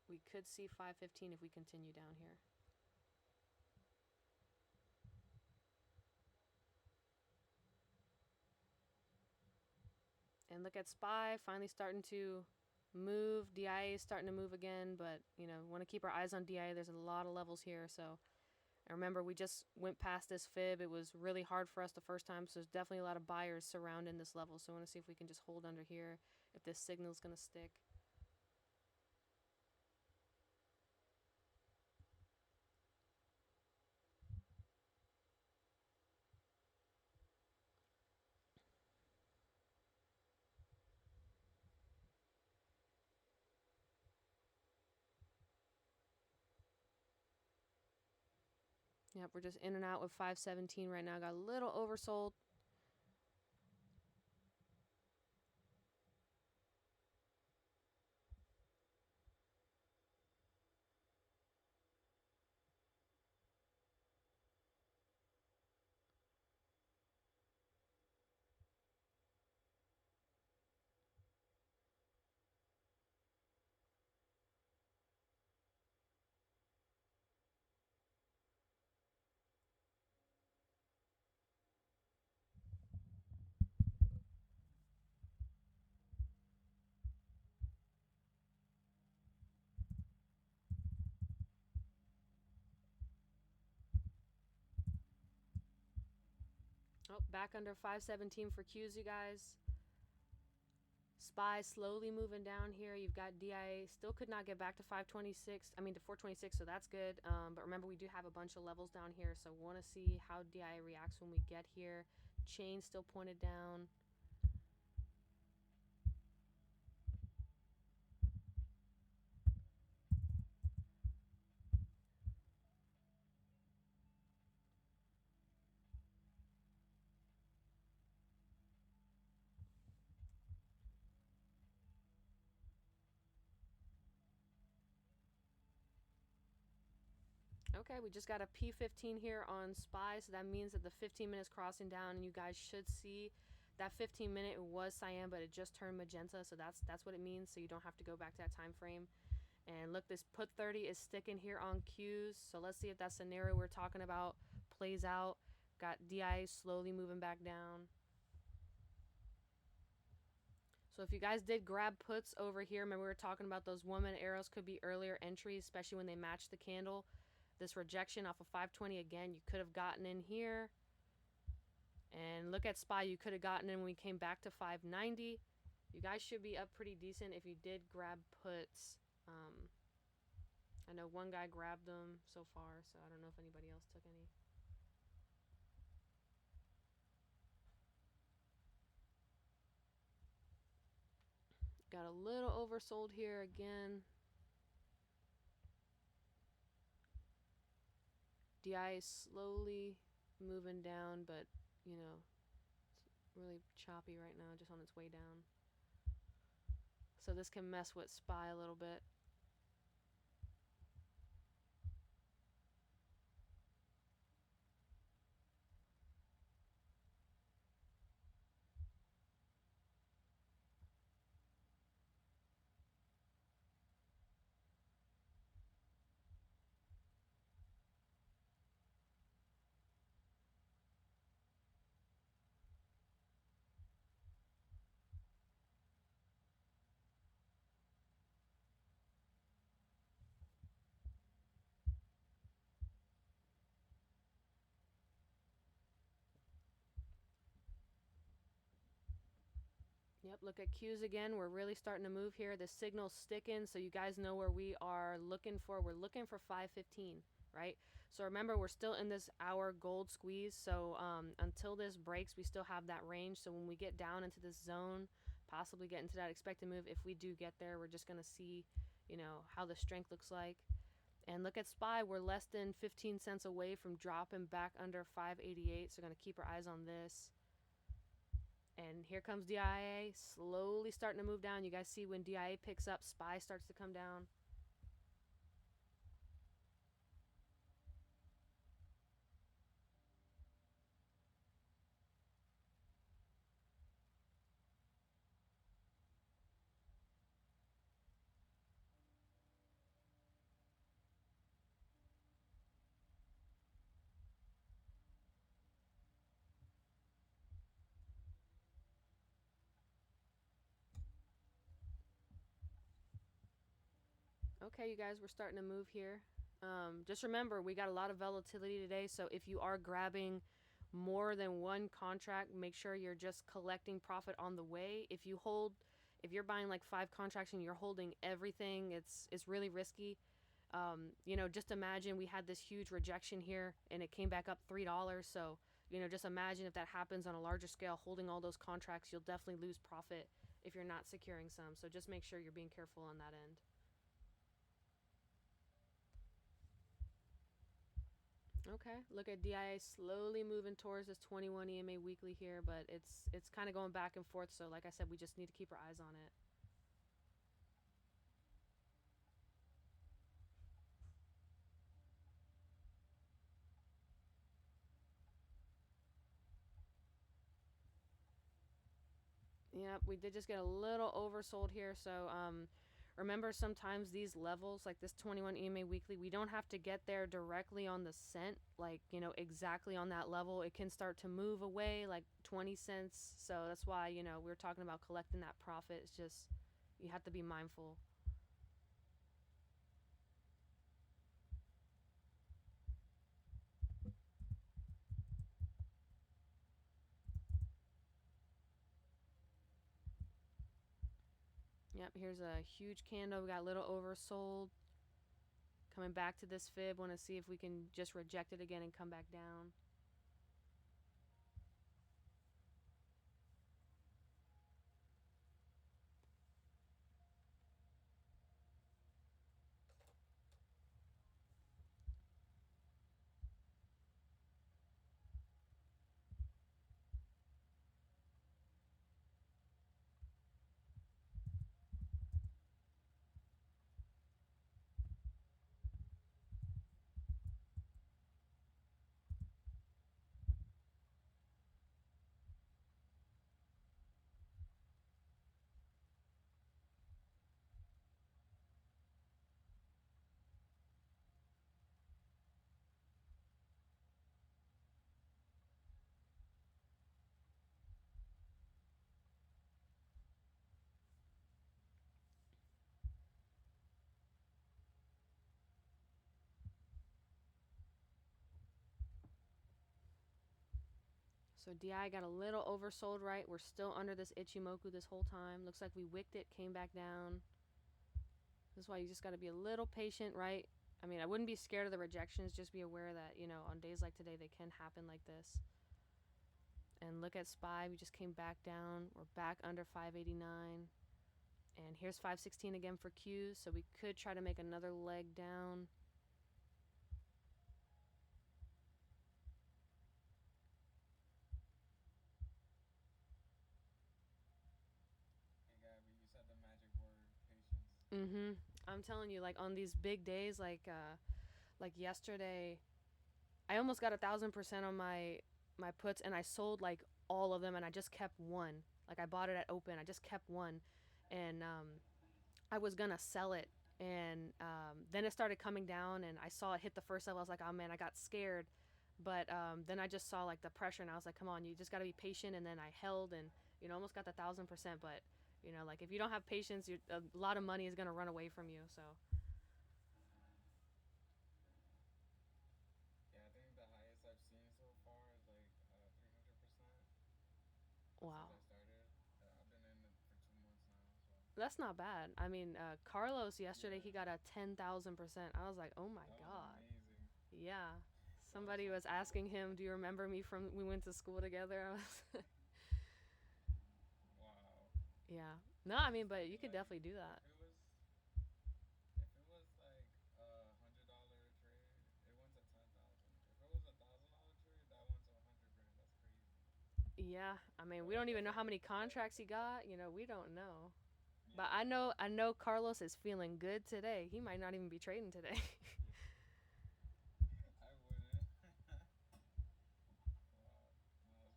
we could see 515 if we continue down here. And look at SPY finally starting to move. DIA is starting to move again, but you know, want to keep our eyes on DIA. There's a lot of levels here, so. And remember, we just went past this fib. It was really hard for us the first time, so there's definitely a lot of buyers surrounding this level. So I want to see if we can just hold under here, if this signal is going to stick. And look at SPY. Finally starting to move. DIA is starting to move again, but you know, want to keep our eyes on DIA. There's a lot of levels here, so. Remember, we just went past this fib. It was really hard for us the first time, so there's definitely a lot of buyers surrounding this level. So I want to see if we can just hold under here if this signal is going to stick. Yep, we're just in and out with 517 right now. Got a little oversold. Oh, back under 517 for Qs, you guys. SPY slowly moving down here. You've got DIA still could not get back to 526. I mean to 426, so that's good. But remember, we do have a bunch of levels down here, so we want to see how DIA reacts when we get here. Chain still pointed down. Okay, we just got a P15 here on SPY, so that means that the 15 minutes crossing down, and you guys should see that 15 minute was cyan, but it just turned magenta, so that's what it means. So you don't have to go back to that time frame. And look, this put 30 is sticking here on Qs. So let's see if that scenario we're talking about plays out. Got DI slowly moving back down. So if you guys did grab puts over here, remember we were talking about those 1 minute arrows could be earlier entries, especially when they match the candle. This rejection off of 520 again, you could have gotten in here. And look at SPY, you could have gotten in when we came back to 590. You guys should be up pretty decent if you did grab puts. I know one guy grabbed them so far, so I don't know if anybody else took any. Got a little oversold here again. DI is slowly moving down, but you know, it's really choppy right now, just on its way down. So this can mess with SPY a little bit. Yep, look at Qs again. We're really starting to move here. The signal's sticking, so you guys know where we are looking for. We're looking for 515, right? So remember, we're still in this hour gold squeeze. So until this breaks, we still have that range. So when we get down into this zone, possibly get into that expected move, if we do get there, we're just going to see, you know, how the strength looks like. And look at SPY. We're less than 15 cents away from dropping back under 588. So we're going to keep our eyes on this. And here comes DIA, slowly starting to move down. You guys see when DIA picks up, SPY starts to come down. Okay, you guys, we're starting to move here. Just remember, we got a lot of volatility today, so if you are grabbing more than one contract, make sure you're just collecting profit on the way. If you're buying like 5 contracts and you're holding everything, it's really risky. You know, just imagine we had this huge rejection here and it came back up $3. So, you know, just imagine if that happens on a larger scale, holding all those contracts, you'll definitely lose profit if you're not securing some. So just make sure you're being careful on that end. Okay. Look at DIA slowly moving towards this 21 EMA weekly here, but it's kind of going back and forth. So like I said, we just need to keep our eyes on it. Yep, we did just get a little oversold here. So remember, sometimes these levels, like this 21 EMA weekly, we don't have to get there directly on the cent, like, exactly on that level. It can start to move away like 20 cents. So that's why, we are talking about collecting that profit. It's just, you have to be mindful. Yep, here's a huge candle. We got a little oversold. Coming back to this fib. Want to see if we can just reject it again and come back down. So DI got a little oversold, right? We're still under this Ichimoku this whole time. Looks like we wicked it, came back down. This is why you just got to be a little patient, right? I mean, I wouldn't be scared of the rejections. Just be aware that, on days like today, they can happen like this. And look at SPY. We just came back down. We're back under 589. And here's 516 again for Qs. So we could try to make another leg down. Hey Gabby, you said the magic word, patience. Mm-hmm. I'm telling you, like on these big days, like yesterday, I almost got 1,000% on my puts, and I sold like all of them, and I just kept one. Like I bought it at open, I just kept one, and I was gonna sell it, and then it started coming down, and I saw it hit the first level. I was like, oh man, I got scared, but then I just saw like the pressure, and I was like, come on, you just gotta be patient. And then I held, and almost got the 1,000%. But like if you don't have patience, a lot of money is gonna run away from you. So Yeah, I think the highest I've seen so far is like 300% since wow. I started. I've been in it for 2 months now, so That's not bad. I mean, Carlos yesterday yeah, he got a 10,000%. I was like, oh my that was god. amazing. Yeah. That was Somebody so was cool. asking him, "Do you remember me from we went to school together?" I was Wow. yeah. No, I mean, Just but think you could like definitely do that. if it was like $100 trade, it went to 10,000. If it was $1,000 trade, that went to 100 grand. That's crazy. Yeah. I mean, we But don't even that's know a how good many setup. contracts he got. We don't know. But Yeah, I know Carlos is feeling good today. He might not even be trading today. I wouldn't.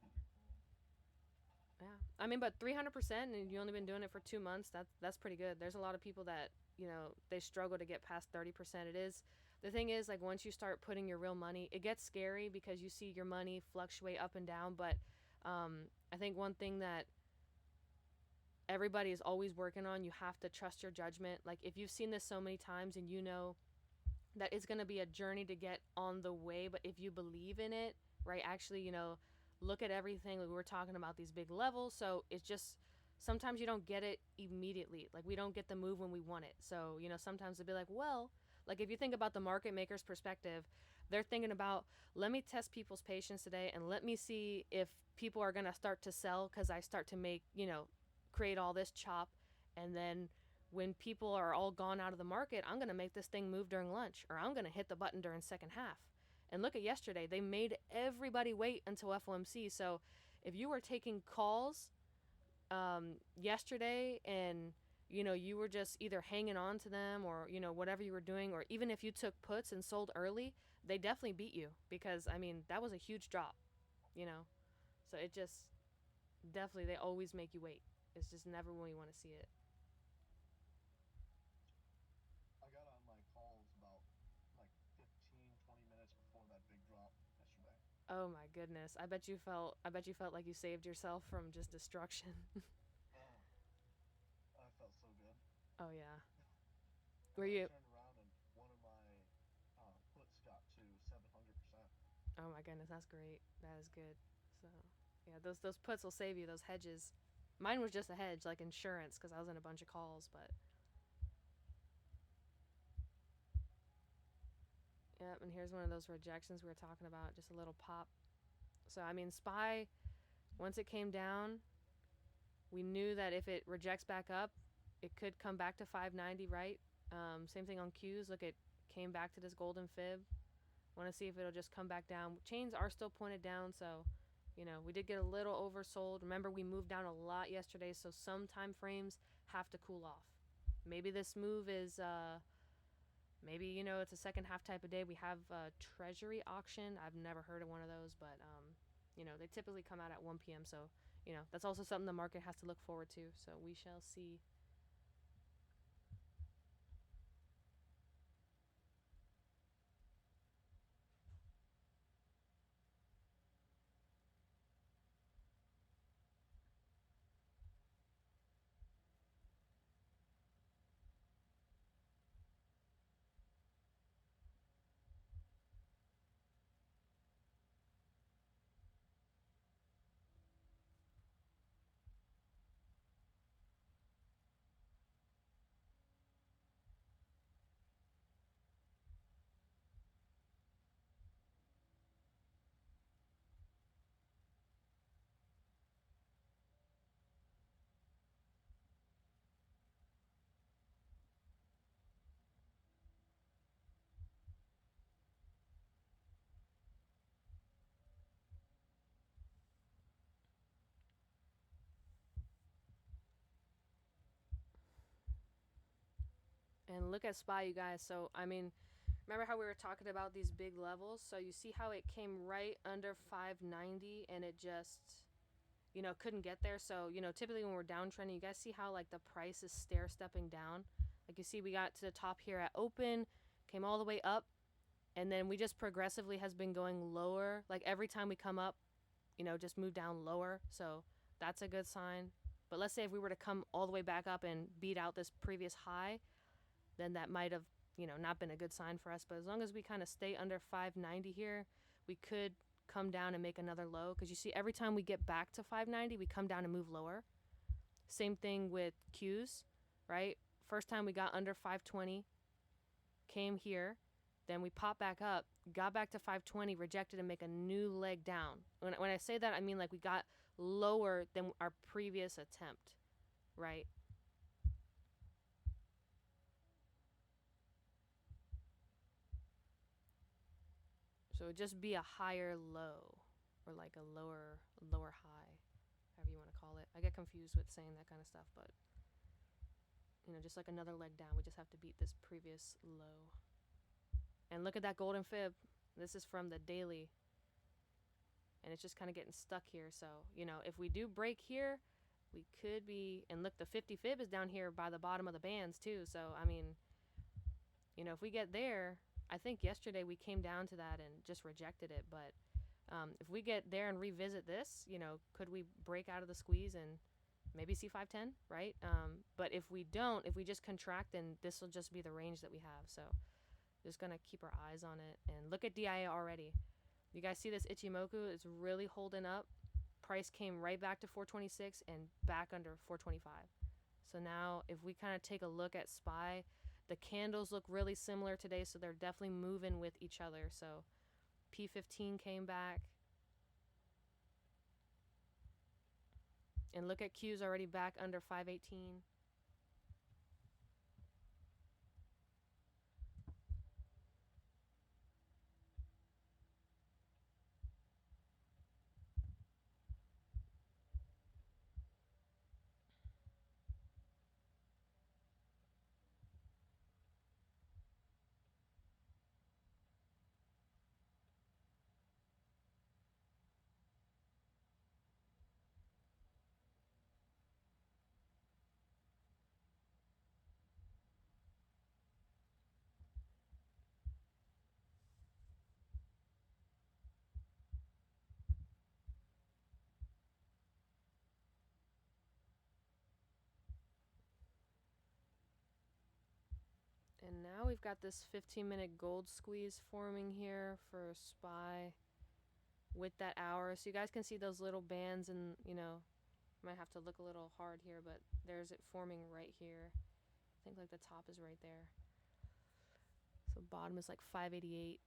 Wow, no, that's really cool. Yeah. I mean, but 300% and you only been doing it for 2 months, that's pretty good. There's a lot of people that, they struggle to get past 30%. It is the thing is like once you start putting your real money, it gets scary because you see your money fluctuate up and down, but I think one thing that everybody is always working on, you have to trust your judgment. Like if you've seen this so many times and you know that it's going to be a journey to get on the way, but if you believe in it, right, actually, look at everything. Like we were talking about these big levels, so it's just sometimes you don't get it immediately. Like we don't get the move when we want it. So sometimes it'll be like, well, like if you think about the market maker's perspective, they're thinking about, let me test people's patience today and let me see if people are going to start to sell because I start to make, create all this chop, and then when people are all gone out of the market, I'm going to make this thing move during lunch, or I'm going to hit the button during second half. And look at yesterday, they made everybody wait until FOMC. So if you were taking calls yesterday and you were just either hanging on to them or whatever you were doing, or even if you took puts and sold early, they definitely beat you because I mean that was a huge drop, you know. So it just definitely they always make you wait. It's just never when you want to see it. I got on my calls about like 15, 20 minutes before that big drop yesterday. Oh my goodness. I bet you felt like you saved yourself from just destruction. Oh, I felt so good. Oh yeah. And Were then I you turned around and one of my puts got to 700%. Oh my goodness, that's great. That is good. So, yeah, those puts will save you, those hedges. Mine was just a hedge like insurance cuz I was in a bunch of calls, but yep, and here's one of those rejections we were talking about, just a little pop. So, I mean, SPY once it came down, we knew that if it rejects back up, it could come back to 590, right? Same thing on Qs. Look, it came back to this golden fib. Want to see if it'll just come back down. Chains are still pointed down, so we did get a little oversold. Remember, we moved down a lot yesterday, so some time frames have to cool off. Maybe this move is maybe it's a second half type of day. We have a treasury auction. I've never heard of one of those, but they typically come out at 1 p.m. So that's also something the market has to look forward to. So we shall see. And look at SPY, you guys. So I mean, remember how we were talking about these big levels? So you see how it came right under 590 and it just couldn't get there. So typically when we're downtrending, you guys see how like the price is stair stepping down. Like you see we got to the top here at open, came all the way up, and then we just progressively has been going lower. Like every time we come up, just move down lower. So that's a good sign. But let's say if we were to come all the way back up and beat out this previous high, then that might have not been a good sign for us. But as long as we kind of stay under 590 here, we could come down and make another low, because you see every time we get back to 590 we come down and move lower. Same thing with Qs, right? First time we got under 520, came here, then we pop back up, got back to 520, rejected, and make a new leg down. When I say that, I mean like we got lower than our previous attempt, right? So it'd just be a higher low, or like a lower high, however you want to call it. I get confused with saying that kind of stuff, but just like another leg down. We just have to beat this previous low. And look at that golden fib. This is from the daily, and it's just kind of getting stuck here. So if we do break here, we could be. And look, the 50 fib is down here by the bottom of the bands too. So I mean, if we get there, I think yesterday we came down to that and just rejected it. But if we get there and revisit this, could we break out of the squeeze and maybe see 510, right? But if we don't, if we just contract, then this will just be the range that we have. So just going to keep our eyes on it. And look at DIA already. You guys see this Ichimoku? It's really holding up. Price came right back to 426 and back under 425. So now if we kind of take a look at SPY, the candles look really similar today, so they're definitely moving with each other. So P15 came back. And look at Q's already back under 518. got this 15-minute gold squeeze forming here for SPY with that hour. So you guys can see those little bands, and might have to look a little hard here, but there's it forming right here. I think like the top is right there. So bottom is like 588,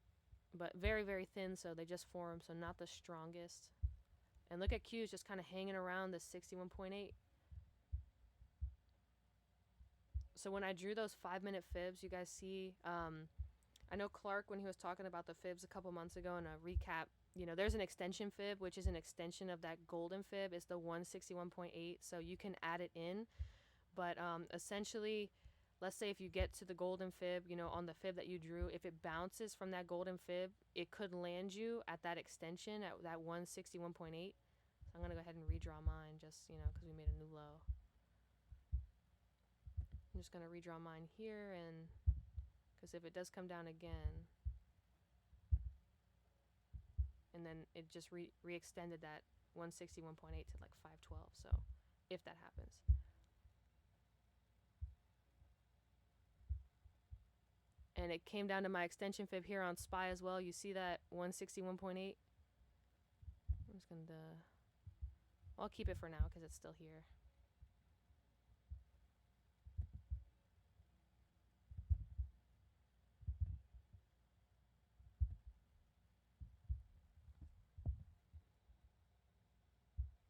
but very, very thin, so they just form, so not the strongest. And look at Q's just kind of hanging around the 61.8. So when I drew those 5-minute fibs, you guys see, I know Clark, when he was talking about the fibs a couple months ago in a recap, there's an extension fib, which is an extension of that golden fib. It's the 161.8, so you can add it in. But essentially, let's say if you get to the golden fib, on the fib that you drew, if it bounces from that golden fib, it could land you at that extension at that 161.8. So I'm going to go ahead and redraw mine just, because we made a new low. I'm just going to redraw mine here, and because if it does come down again, and then it just re-extended that 161.8 to like 512, so if that happens. And it came down to my extension fib here on SPY as well. You see that 161.8? I'm just going to... I'll keep it for now because it's still here.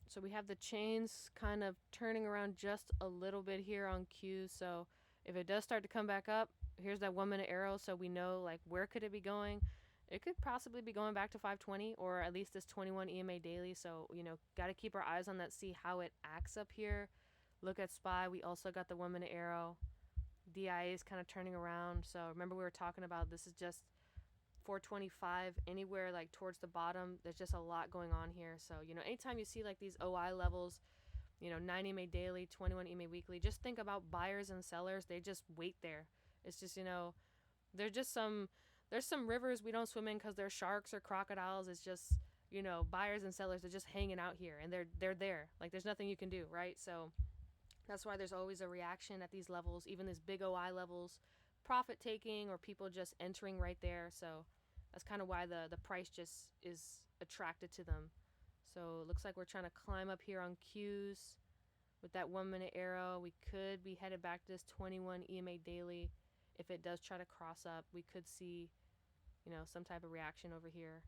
So we have the chains kind of turning around just a little bit here on Q. So if it does start to come back up, here's that 1 minute arrow, so we know like where could it be going. It could possibly be going back to 520, or at least this 21 EMA daily. So got to keep our eyes on that, see how it acts up here. Look at SPY. We also got the 1 minute arrow. DIA is kind of turning around. So remember, we were talking about this is just 425 anywhere like towards the bottom. There's just a lot going on here. So anytime you see like these OI levels, 9 EMA daily, 21 EMA weekly, just think about buyers and sellers. They just wait there. It's just there's some rivers we don't swim in because they're sharks or crocodiles. It's just buyers and sellers are just hanging out here, and they're there. Like there's nothing you can do, right? So that's why there's always a reaction at these levels, even these big OI levels, profit taking or people just entering right there. So that's kind of why the price just is attracted to them. So it looks like we're trying to climb up here on Qs with that 1 minute arrow. We could be headed back to this 21 EMA daily. If it does try to cross up, we could see, some type of reaction over here.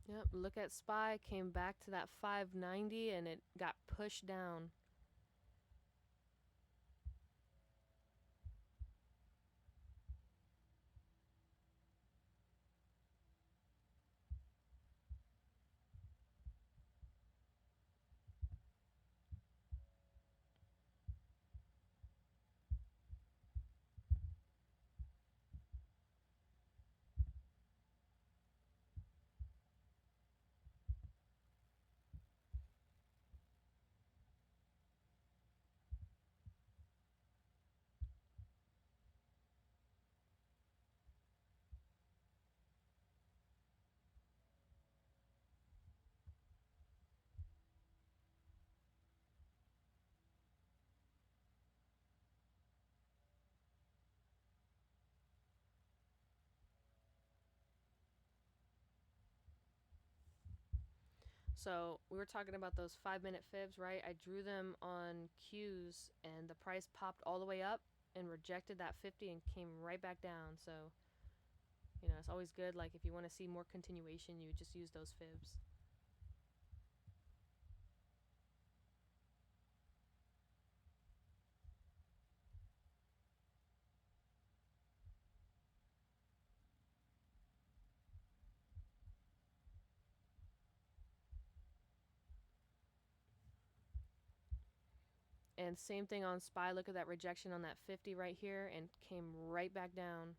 Yep, look at SPY, came back to that 590 and it got pushed down. So we were talking about those 5 minute fibs, right? I drew them on Qs and the price popped all the way up and rejected that 50 and came right back down. So, it's always good. Like if you want to see more continuation, you just use those fibs. And same thing on SPY. Look at that rejection on that 50 right here and came right back down.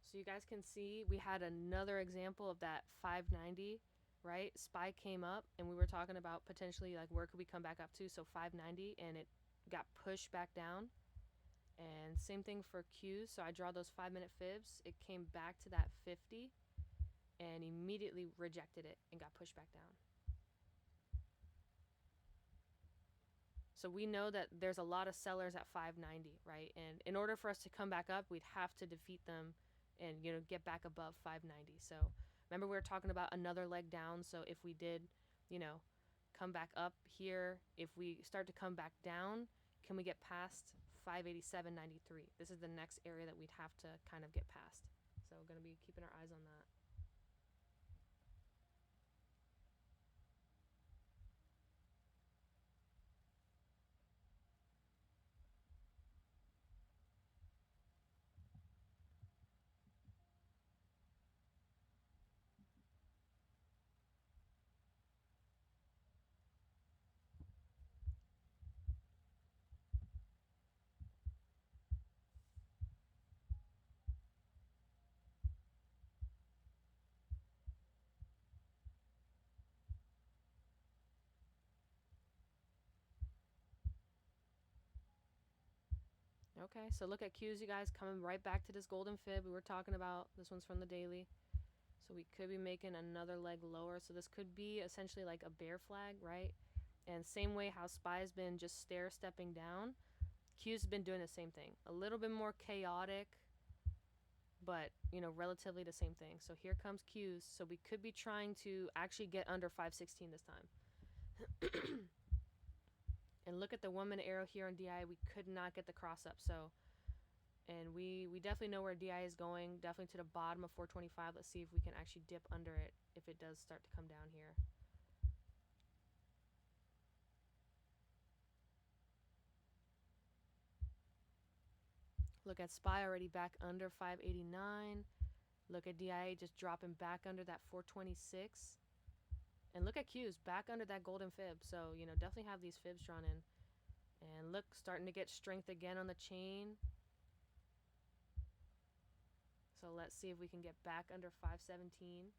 So you guys can see we had another example of that 590, right? SPY came up and we were talking about potentially like where could we come back up to? So 590 and it got pushed back down. And same thing for Qs. So I draw those 5-minute fibs. It came back to that 50 and immediately rejected it and got pushed back down. So we know that there's a lot of sellers at 590, right? And in order for us to come back up, we'd have to defeat them and get back above 590. So remember we were talking about another leg down. So if we did, come back up here, if we start to come back down, can we get past 587.93? This is the next area that we'd have to kind of get past. So we're going to be keeping our eyes on that. Okay, so look at Qs, you guys, coming right back to this golden fib we were talking about. This one's from the daily. So we could be making another leg lower. So this could be essentially like a bear flag, right? And same way how SPY's been just stair stepping down, Q's been doing the same thing. A little bit more chaotic, but relatively the same thing. So here comes Q's. So we could be trying to actually get under 516 this time. And look at the 1 minute arrow here on DI. We could not get the cross up. So, and we definitely know where DI is going. Definitely to the bottom of 425. Let's see if we can actually dip under it if it does start to come down here. Look at SPY already back under 589. Look at DIA just dropping back under that 426. And look at Q's back under that golden fib. So, definitely have these fibs drawn in. And look, starting to get strength again on the chain. So let's see if we can get back under 517.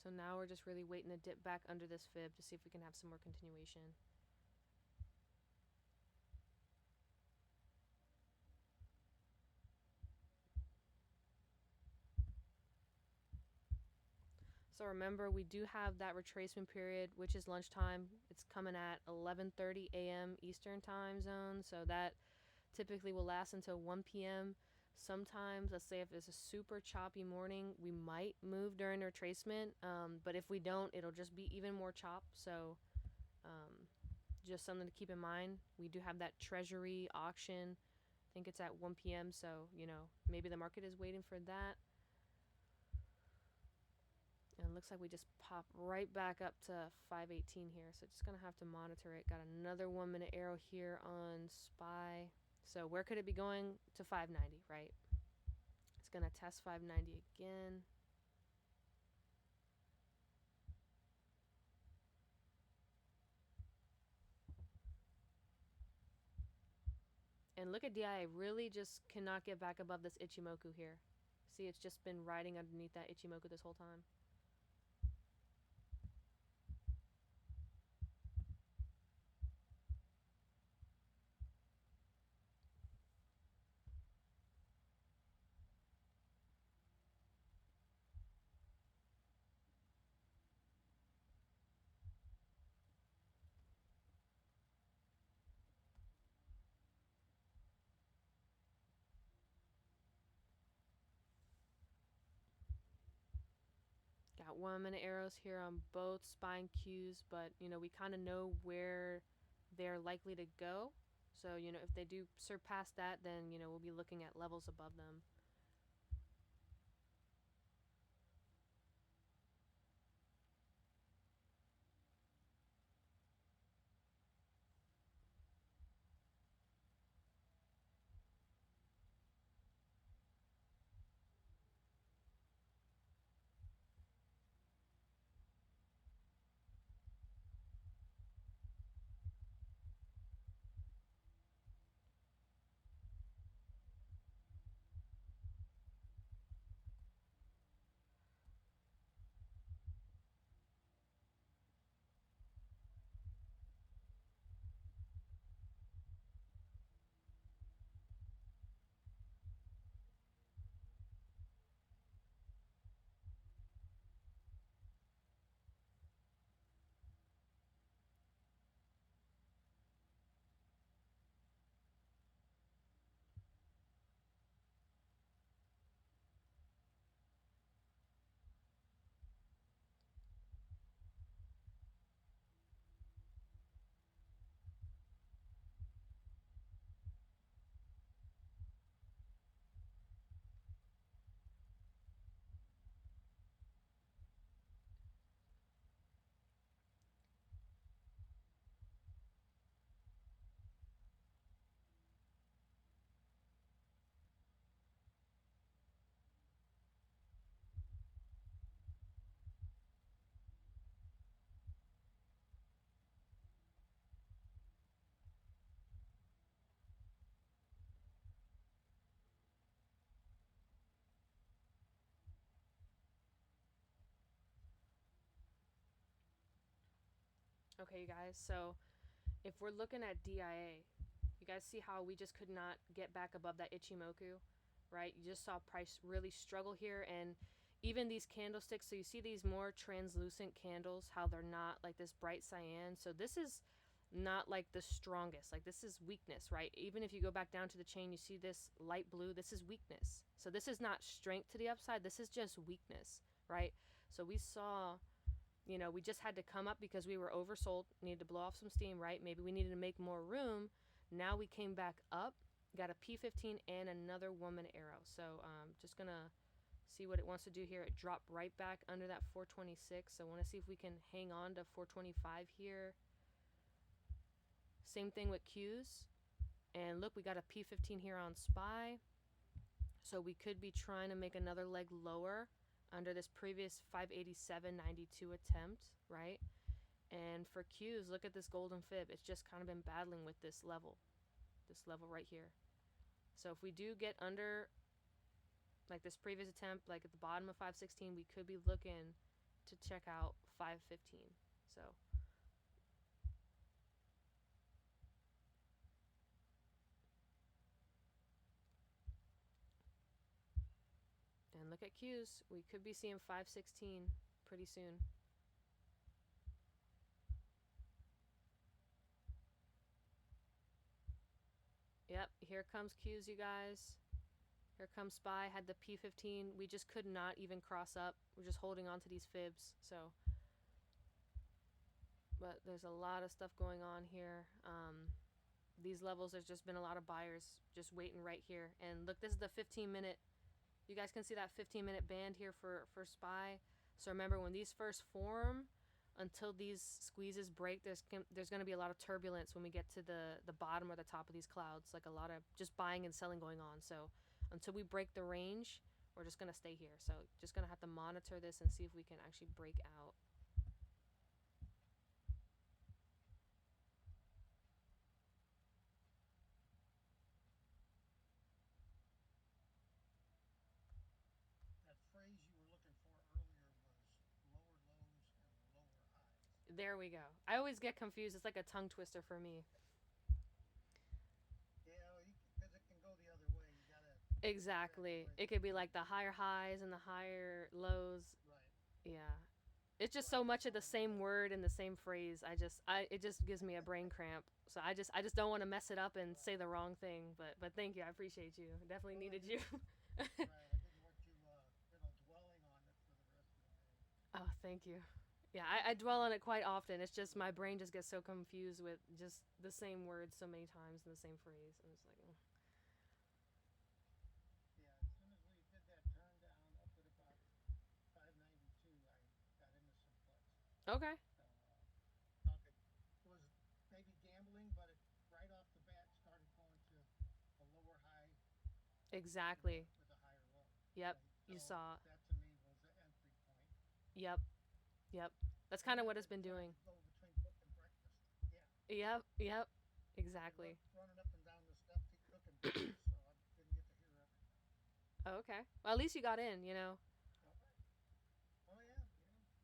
So now we're just really waiting to dip back under this fib to see if we can have some more continuation. So remember, we do have that retracement period, which is lunchtime. It's coming at 11:30 a.m. Eastern time zone. So that typically will last until 1 p.m. Sometimes, let's say if it's a super choppy morning, we might move during retracement. But if we don't, it'll just be even more chop. So um, just something to keep in mind. We do have that treasury auction. I think it's at 1 p.m. So, maybe the market is waiting for that. And it looks like we just pop right back up to 518 here. So just going to have to monitor it. Got another 1 minute arrow here on SPY. So where could it be going? To 590, right? It's going to test 590 again. And look at DIA, really just cannot get back above this Ichimoku here. See, it's just been riding underneath that Ichimoku this whole time. Got 1 minute arrows here on both SPY and Qs, but we kind of know where they're likely to go. So, if they do surpass that, then, we'll be looking at levels above them. Okay, you guys, so if we're looking at DIA, you guys see how we just could not get back above that Ichimoku, right? You just saw price really struggle here, and even these candlesticks, so you see these more translucent candles, how they're not like this bright cyan. So this is not like the strongest, like this is weakness, right? Even if you go back down to the chain, you see this light blue, this is weakness. So this is not strength to the upside, this is just weakness, right? So we saw, we just had to come up because we were oversold, needed to blow off some steam, right? Maybe we needed to make more room. Now we came back up, got a P15 and another 1 minute arrow. So just gonna see what it wants to do here. It dropped right back under that 426. So I want to see if we can hang on to 425 here. Same thing with Qs. And look, we got a P15 here on SPY. So we could be trying to make another leg lower under this previous 587.92 attempt, right? And for Qs, look at this golden fib. It's just kind of been battling with this level right here. So if we do get under like this previous attempt, like at the bottom of 516, we could be looking to check out 515. So and look at Qs, we could be seeing 516 pretty soon. Yep, here comes Qs, you guys. Here comes Spy, had the P15. We just could not even cross up. We're just holding on to these fibs. So, but there's a lot of stuff going on here. These levels, there's just been a lot of buyers just waiting right here. And look, this is the 15-minute. You guys can see that 15-minute band here for Spy. So remember, when these first form, until these squeezes break, there's going to be a lot of turbulence when we get to the bottom or the top of these clouds. Like a lot of just buying and selling going on. So until we break the range, we're just going to stay here. So just going to have to monitor this and see if we can actually break out. That phrase you were looking for earlier was lower lows and lower highs. There we go. I always get confused. It's like a tongue twister for me. Yeah, because it can go the other way. You gotta Exactly. It could be like the higher highs and the higher lows. right. Yeah. It's just Right. so much of the same word in the same phrase. It just gives me a brain cramp. So I just don't want to mess it up and say the wrong thing. But thank you. I appreciate you. Definitely Well, I needed didn't. you. Right. I didn't want you, dwelling on it for the rest of the day. Oh, thank you. Yeah, I dwell on it quite often. It's just my brain just gets so confused with just the same words so many times in the same phrase. I'm just like, mm. Yeah. As soon as we did that turn down up at about 592, I got into some puts. Okay. So thought it was maybe gambling, but it right off the bat started going to a lower high Exactly. with a higher low. Yep. So You saw. that to me was the entry point. Yep. Yep. That's kind of what it's been Tried doing. to go between book and breakfast. Yeah. Yep. Yep. I've been Exactly. running up and down the steps to cook and breakfast, so I didn't get to hear everything. Oh, okay. Well, at least you got in, you know. All right. Oh yeah,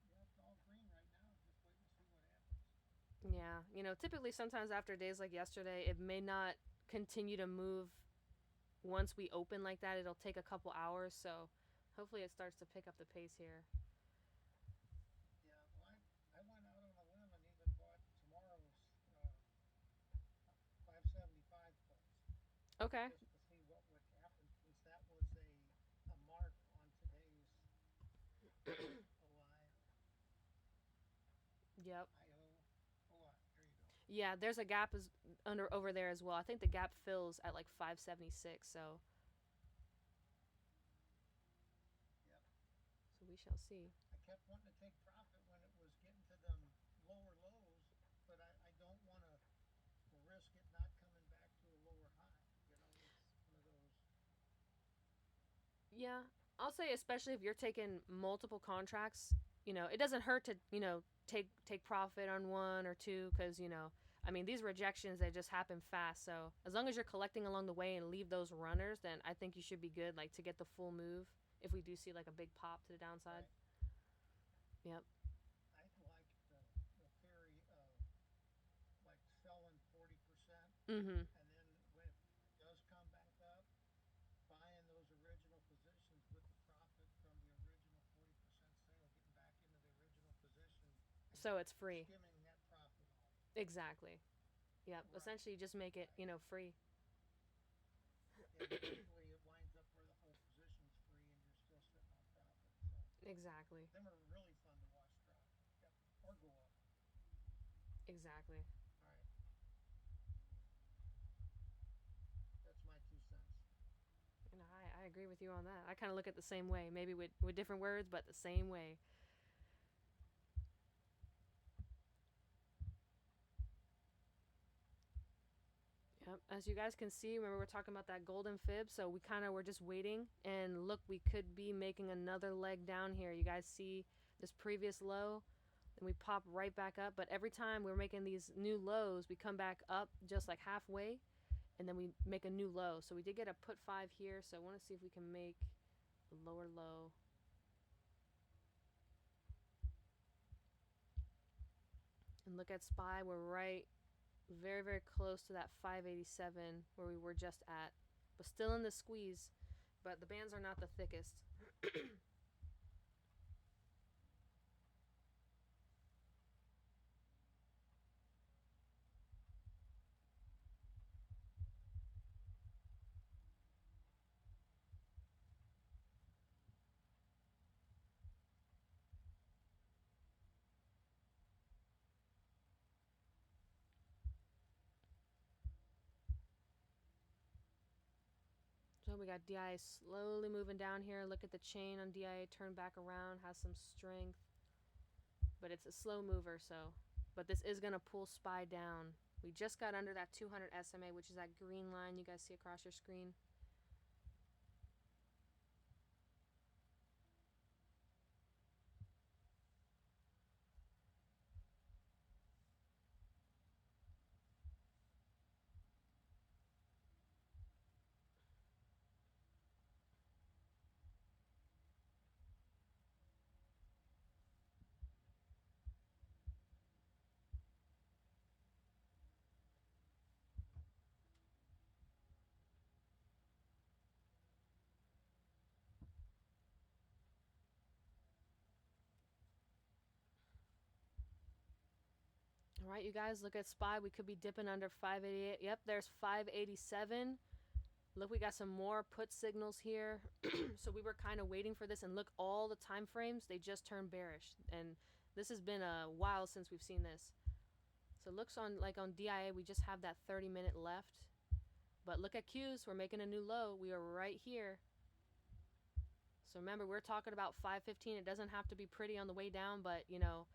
yeah. It's all green right now. Just waiting to see what happens. Yeah. You know, typically sometimes after days like yesterday, it may not continue to move once we open like that. It'll take a couple hours. So hopefully it starts to pick up the pace here. Yeah. Well, I went out on a limb and even bought tomorrow's 575 puts Okay. just to see what would happen since that was a mark on today's OI Yep. IO OI. There you go. Yeah, there's a gap is under over there as well. I think the gap fills at like 576. So Yep. we shall see. I kept wanting to take profit when it was getting to them lower lows, but I don't want to risk it not coming back to a lower high. It's one of those. Yeah, I'll say especially if you're taking multiple contracts, you know, it doesn't hurt to, you know, take profit on one or two cuz, you know, I mean, these rejections they just happen fast. So, as long as you're collecting along the way and leave those runners, then I think you should be good like to get the full move if we do see like a big pop to the downside. Right. Yep. I like the theory of like selling 40%, Mhm. and then when it does come back up, buying those original positions with the profit from the original 40% sale, getting back into the original position and So it's free. skimming that profit off. Exactly. Yep. Right. Essentially just make it, Right. you know, free. Yeah, but usually it winds up where the whole position's free and you're still sitting on profit. So Exactly. them are really fun to watch drop. Yep. Or go up. Exactly. All right. That's my 2 cents. You know, I agree with you on that. I kind of look at it the same way, maybe with different words, but the same way. Yep. As you guys can see, remember we're talking about that golden fib, so we kind of were just waiting, and look, we could be making another leg down here. You guys see this previous low, then we pop right back up, but every time we're making these new lows, we come back up just like halfway, and then we make a new low. So we did get a put 5 here, so I want to see if we can make a lower low. And look at SPY, we're right very, very close to that 587 where we were just at, but still in the squeeze. But the bands are not the thickest. We got DIA slowly moving down here. Look at the chain on DIA, turn back around, has some strength. But it's a slow mover, so. But this is going to pull SPY down. We just got under that 200 SMA, which is that green line you guys see across your screen. All right, you guys, look at SPY. We could be dipping under 588. Yep, there's 587. Look, we got some more put signals here. So we were kind of waiting for this, and look, all the time frames, they just turned bearish. And this has been a while since we've seen this. So it looks on DIA, we just have that 30-minute left. But look at Qs, we're making a new low. We are right here. So remember, we're talking about 515. It doesn't have to be pretty on the way down, but, you know,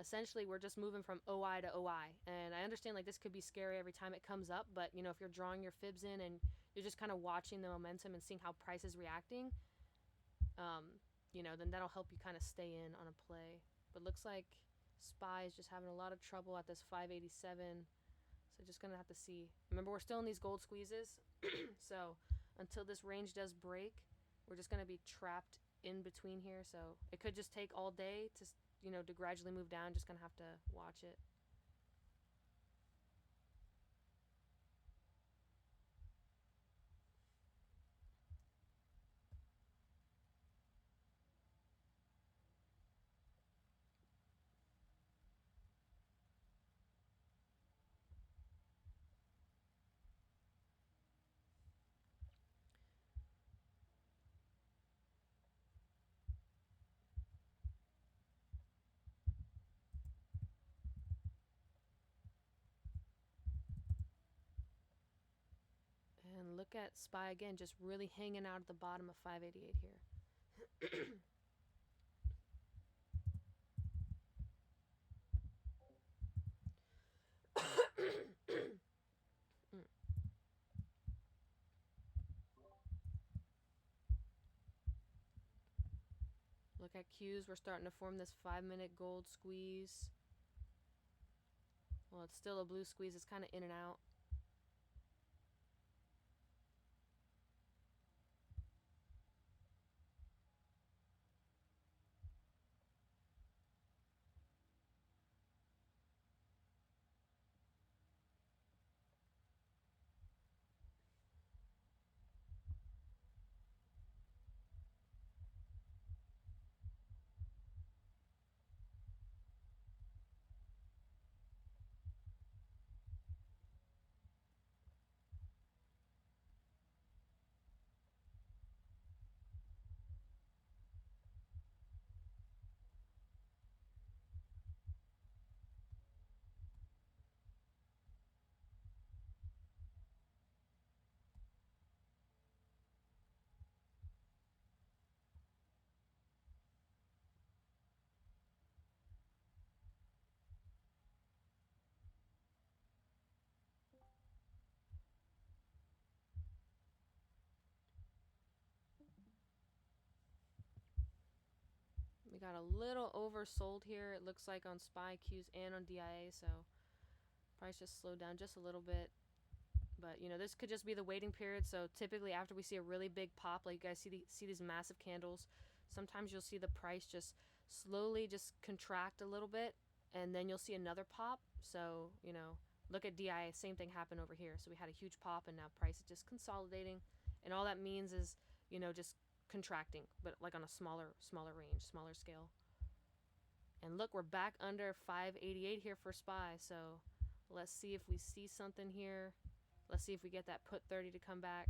essentially we're just moving from OI to OI. And I understand, like, this could be scary every time it comes up, but, you know, if you're drawing your fibs in and you're just kind of watching the momentum and seeing how price is reacting, you know, then that'll help you kind of stay in on a play. But looks like SPY is just having a lot of trouble at this 587. So just gonna have to see. Remember, we're still in these gold squeezes. So until this range does break, we're just gonna be trapped in between here. So it could just take all day to, you know, to gradually move down. Just gonna have to watch it. And look at SPY again, just really hanging out at the bottom of 588 here. Look at Qs, we're starting to form this 5-minute gold squeeze. Well, it's still a blue squeeze, it's kind of in and out. We got a little oversold here, it looks like, on SPY, Qs, and on DIA, so price just slowed down just a little bit. But, you know, this could just be the waiting period, so typically after we see a really big pop, like you guys see these massive candles, sometimes you'll see the price just slowly just contract a little bit, and then you'll see another pop. So, you know, look at DIA, same thing happened over here. So we had a huge pop, and now price is just consolidating, and all that means is, you know, just contracting, but like on a smaller range, smaller scale. And look, we're back under 588 here for SPY, so let's see if we see something here. Let's see if we get that put 30 to come back.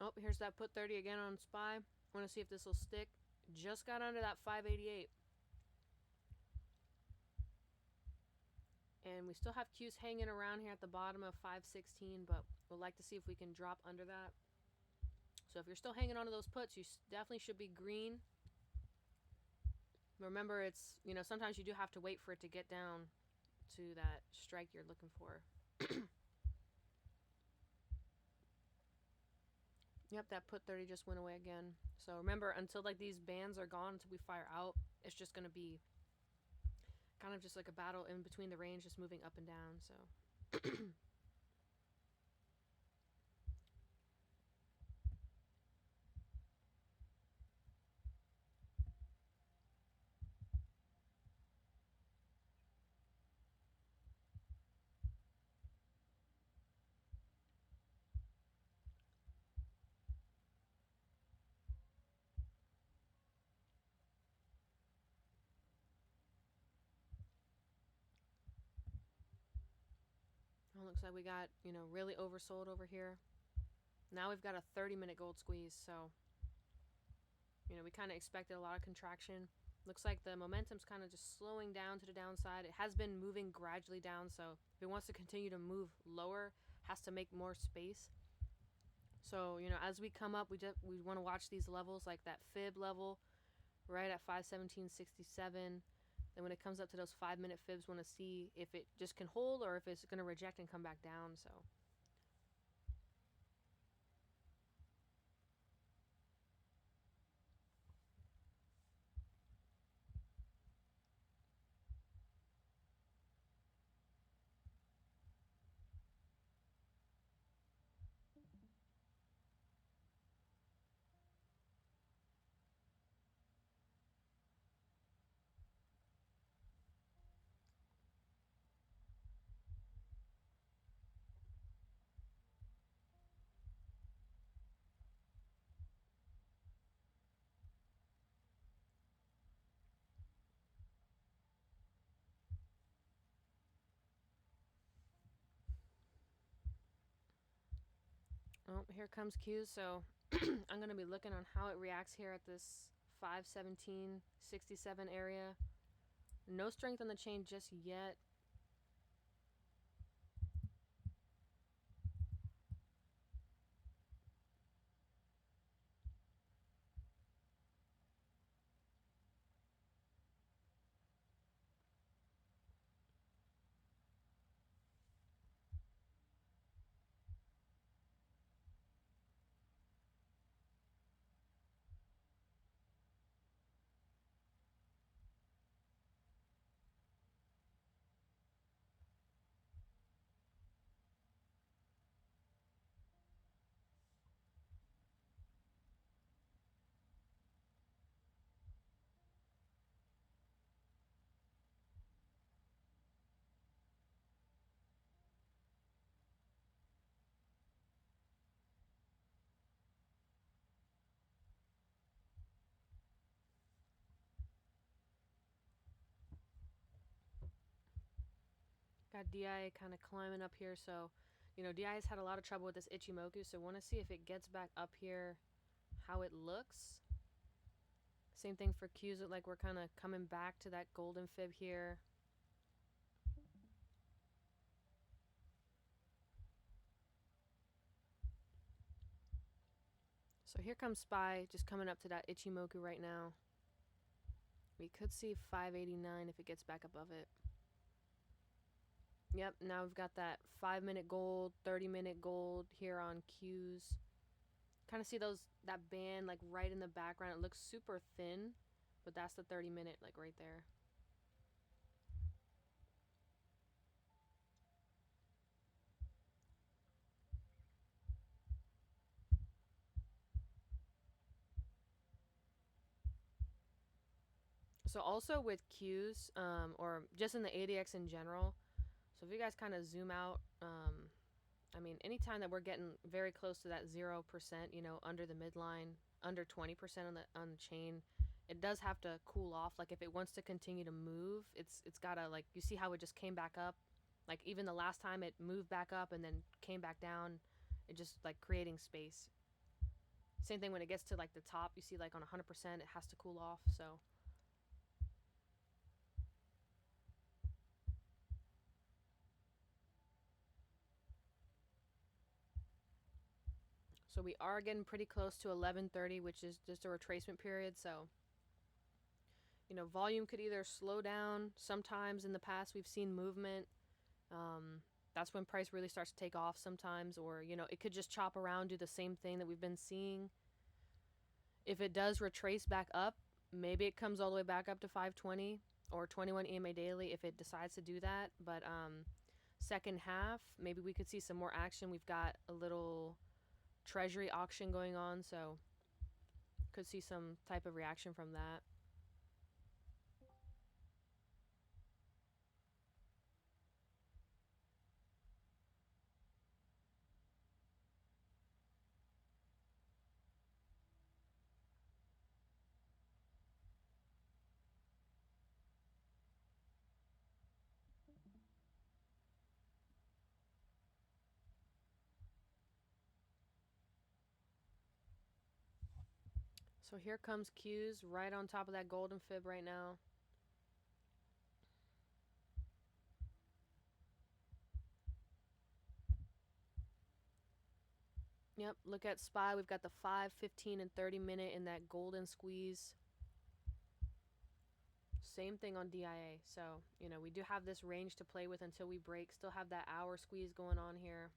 Oh, here's that put 30 again on SPY. Want to see if this will stick. Just got under that 588. And we still have Qs hanging around here at the bottom of 516, but we'd like to see if we can drop under that. So if you're still hanging onto those puts, you definitely should be green. Remember, it's, sometimes you do have to wait for it to get down to that strike you're looking for. Yep, that put 30 just went away again. So remember, until like these bands are gone, until we fire out, it's just going to be kind of just like a battle in between the range, just moving up and down. So it looks like we got, really oversold over here. Now we've got a 30-minute gold squeeze, so, we kind of expected a lot of contraction. Looks like the momentum's kind of just slowing down to the downside. It has been moving gradually down, so if it wants to continue to move lower, has to make more space. So, as we come up, we want to watch these levels, like that fib level right at 517.67. Then when it comes up to those 5-minute fibs, want to see if it just can hold or if it's going to reject and come back down. So oh, here comes Q. So I'm going to be looking on how it reacts here at this 517.67 area. No strength on the chain just yet. Got DI kind of climbing up here. So, DI has had a lot of trouble with this Ichimoku. So want to see if it gets back up here, how it looks. Same thing for Qs. Like we're kind of coming back to that golden fib here. So here comes SPY, just coming up to that Ichimoku right now. We could see 589 if it gets back above it. Yep, now we've got that 5-minute gold, 30-minute gold here on Qs. Kind of see that band like right in the background. It looks super thin, but that's the 30-minute like right there. So also with Qs, or just in the ADX in general, so if you guys kind of zoom out, I mean, anytime that we're getting very close to that 0%, under the midline, under 20% on the chain, it does have to cool off. Like if it wants to continue to move, it's gotta, like, you see how it just came back up. Like even the last time it moved back up and then came back down, it just like creating space. Same thing when it gets to like the top, you see like on 100% it has to cool off. So we are getting pretty close to 11:30, which is just a retracement period. So volume could either slow down. Sometimes in the past we've seen movement. Um, that's when price really starts to take off sometimes, or it could just chop around, do the same thing that we've been seeing. If it does retrace back up, maybe it comes all the way back up to 520 or 21 EMA daily if it decides to do that. But second half, maybe we could see some more action. We've got a little treasury auction going on, so could see some type of reaction from that. So here comes Q's right on top of that golden fib right now. Yep, look at SPY. We've got the 5, 15, and 30 minute in that golden squeeze. Same thing on DIA. So, we do have this range to play with until we break. Still have that hour squeeze going on here.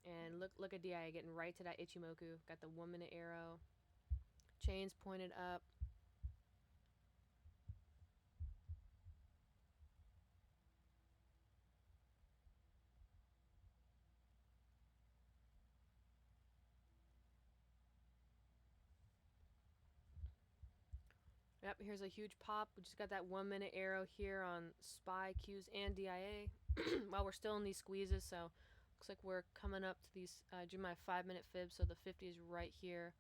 And look at DIA getting right to that Ichimoku. Got the 1 minute arrow. Chains pointed up. Yep, here's a huge pop. We just got that 1 minute arrow here on SPY, Qs, and DIA while we're still in these squeezes. So looks like we're coming up to these, do my 5 minute fib. So the 50 is right here.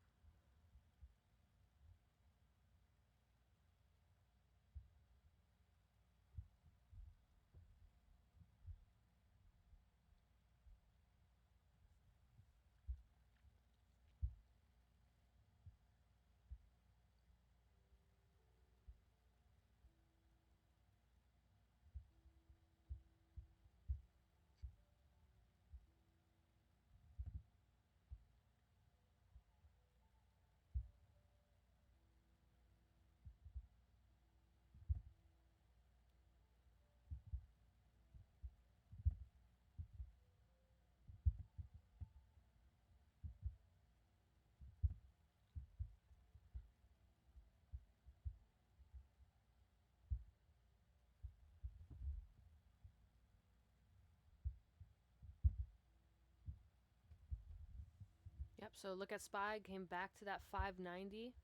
Yep, so look at SPY, came back to that 590.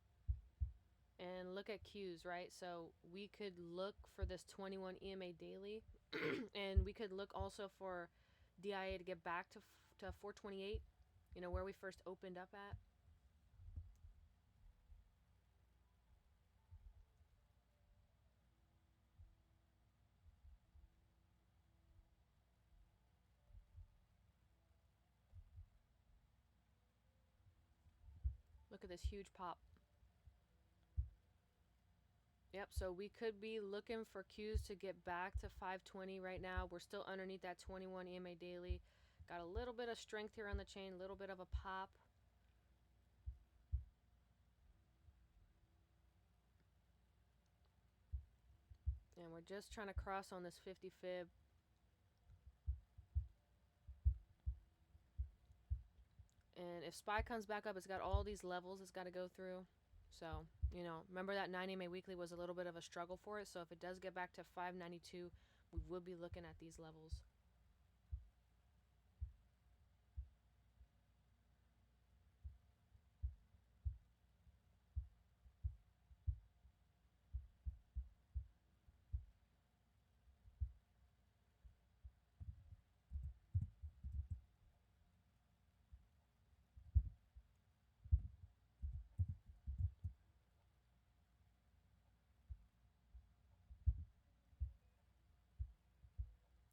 And look at Qs, right? So we could look for this 21 EMA daily. And we could look also for DIA to get back to 428, where we first opened up at. Look at this huge pop. Yep, so we could be looking for Qs to get back to 520 right now. We're still underneath that 21 EMA daily. Got a little bit of strength here on the chain, a little bit of a pop. And we're just trying to cross on this 50 fib. And if SPY comes back up, it's got all these levels it's got to go through. So, remember that 90 MA weekly was a little bit of a struggle for it. So if it does get back to 592, we will be looking at these levels.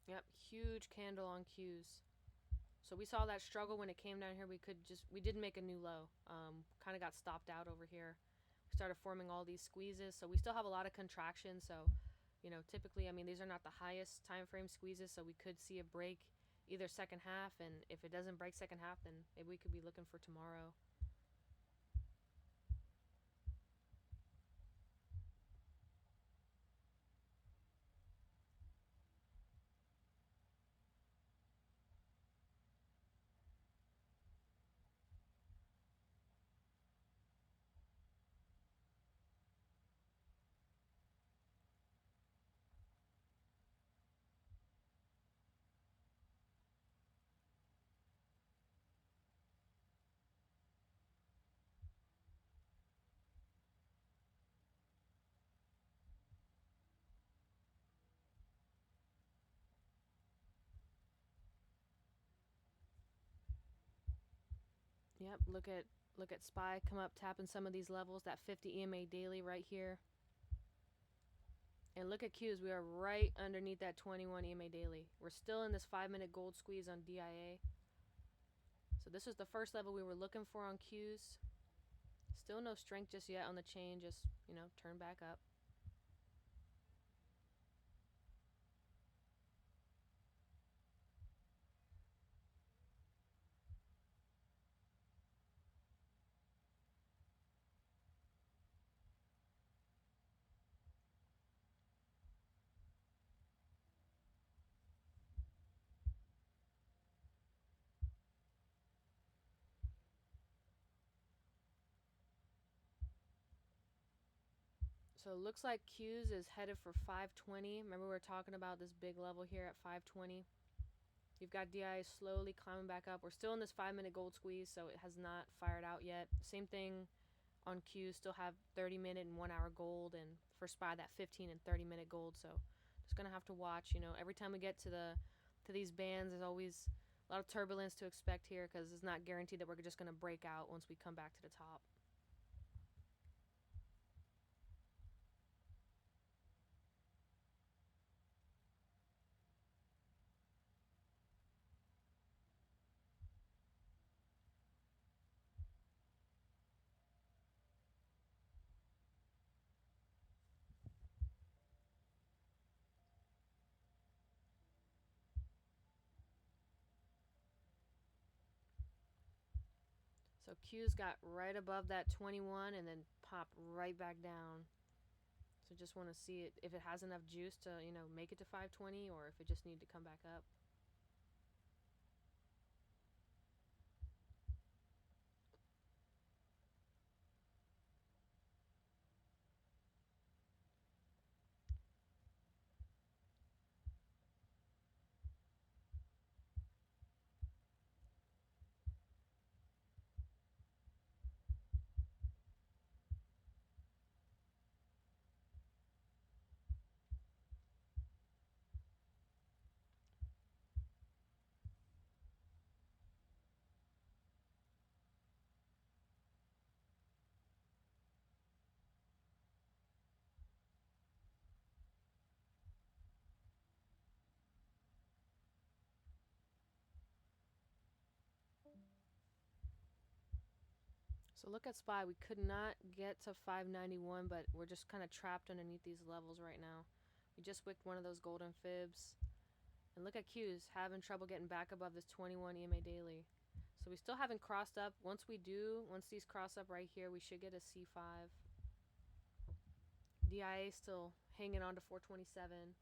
Yep, huge candle on Qs. So we saw that struggle when it came down here. We didn't make a new low. Kind of got stopped out over here. We started forming all these squeezes. So we still have a lot of contraction. So, typically, I mean, these are not the highest time frame squeezes. So we could see a break either second half. And if it doesn't break second half, then maybe we could be looking for tomorrow. Yep. Look at SPY come up, tapping some of these levels. That 50 EMA daily right here. And look at Qs. We are right underneath that 21 EMA daily. We're still in this 5-minute gold squeeze on DIA. So this was the first level we were looking for on Qs. Still no strength just yet on the chain. Just, turn back up. So it looks like Qs is headed for 520. Remember we were talking about this big level here at 520. You've got DI slowly climbing back up. We're still in this 5-minute gold squeeze, so it has not fired out yet. Same thing on Qs. Still have 30-minute and 1-hour gold, and for SPY that 15 and 30-minute gold. So just gonna have to watch. Every time we get to these bands, there's always a lot of turbulence to expect here because it's not guaranteed that we're just gonna break out once we come back to the top. So Q's got right above that 21 and then pop right back down. So just want to see it if it has enough juice to, make it to 520 or if it just need to come back up. So look at SPY. We could not get to 591, but we're just kind of trapped underneath these levels right now. We just wicked one of those golden fibs. And look at Q's, having trouble getting back above this 21 EMA daily. So we still haven't crossed up. Once these cross up right here, we should get a C5. DIA still hanging on to 427.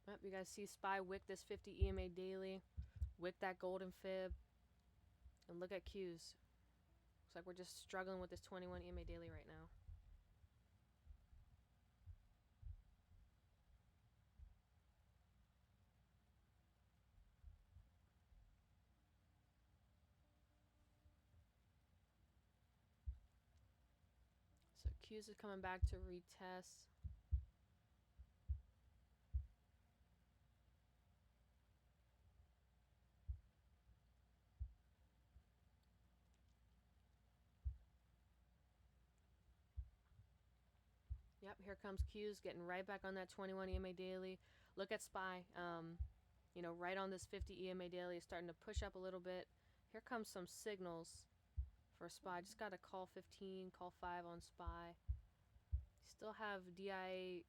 Yep, you guys see SPY wick this 50 EMA daily, wick that golden fib, and look at Q's. Looks like we're just struggling with this 21 EMA daily right now. Q's is coming back to retest. Yep, here comes Q's getting right back on that 21 EMA daily. Look at SPY. Right on this 50 EMA daily is starting to push up a little bit. Here comes some signals for SPY. Just got a call 15, call 5 on SPY. Still have DIA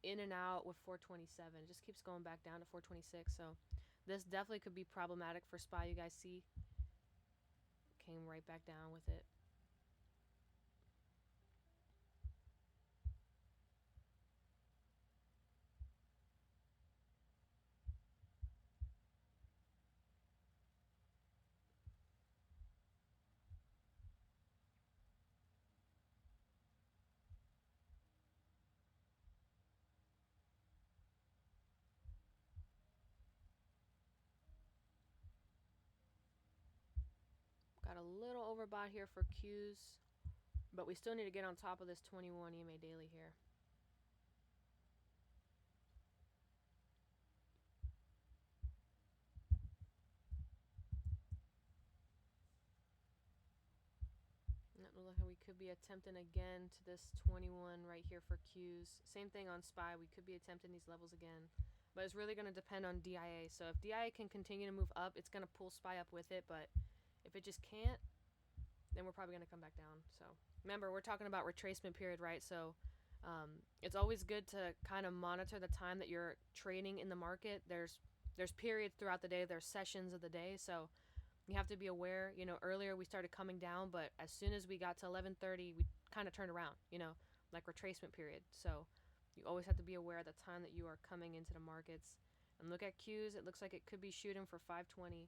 in and out with 427. It just keeps going back down to 426. So this definitely could be problematic for SPY. You guys see, came right back down with it. Got a little overbought here for Q's, but we still need to get on top of this 21 EMA daily here. Look, we could be attempting again to this 21 right here for Q's. Same thing on SPY. We could be attempting these levels again. But it's really going to depend on DIA. So if DIA can continue to move up, it's going to pull SPY up with it. But if it just can't, then we're probably going to come back down. So remember, we're talking about retracement period, right? So it's always good to kind of monitor the time that you're trading in the market. There's periods throughout the day. There's sessions of the day. So you have to be aware. Earlier we started coming down, but as soon as we got to 11:30, we kind of turned around. Like retracement period. So you always have to be aware of the time that you are coming into the markets. And look at Q's. It looks like it could be shooting for 520.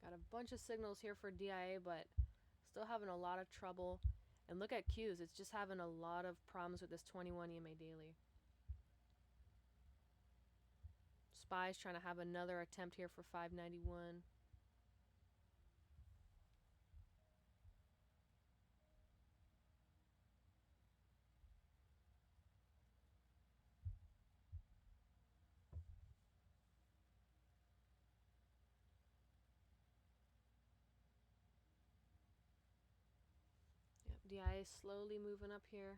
Got a bunch of signals here for DIA, but still having a lot of trouble. And look at Q's. It's just having a lot of problems with this 21 EMA daily. SPY's trying to have another attempt here for 591. Yep, DIA is slowly moving up here.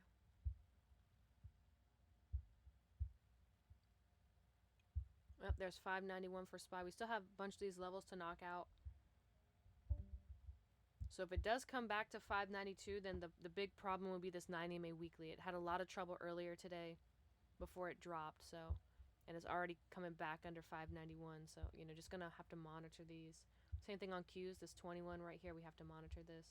Yep, there's 591 for SPY. We still have a bunch of these levels to knock out. So if it does come back to 592, then the big problem would be this 9 EMA weekly. It had a lot of trouble earlier today before it dropped, so, and it's already coming back under 591. So, just going to have to monitor these. Same thing on Q's. This 21 right here, we have to monitor this.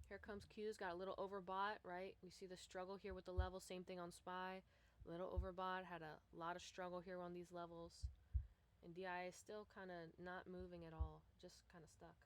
Here comes Q's, got a little overbought, right? We see the struggle here with the level. Same thing on SPY. Little overbought, had a lot of struggle here on these levels. And DI is still kind of not moving at all, just kind of stuck.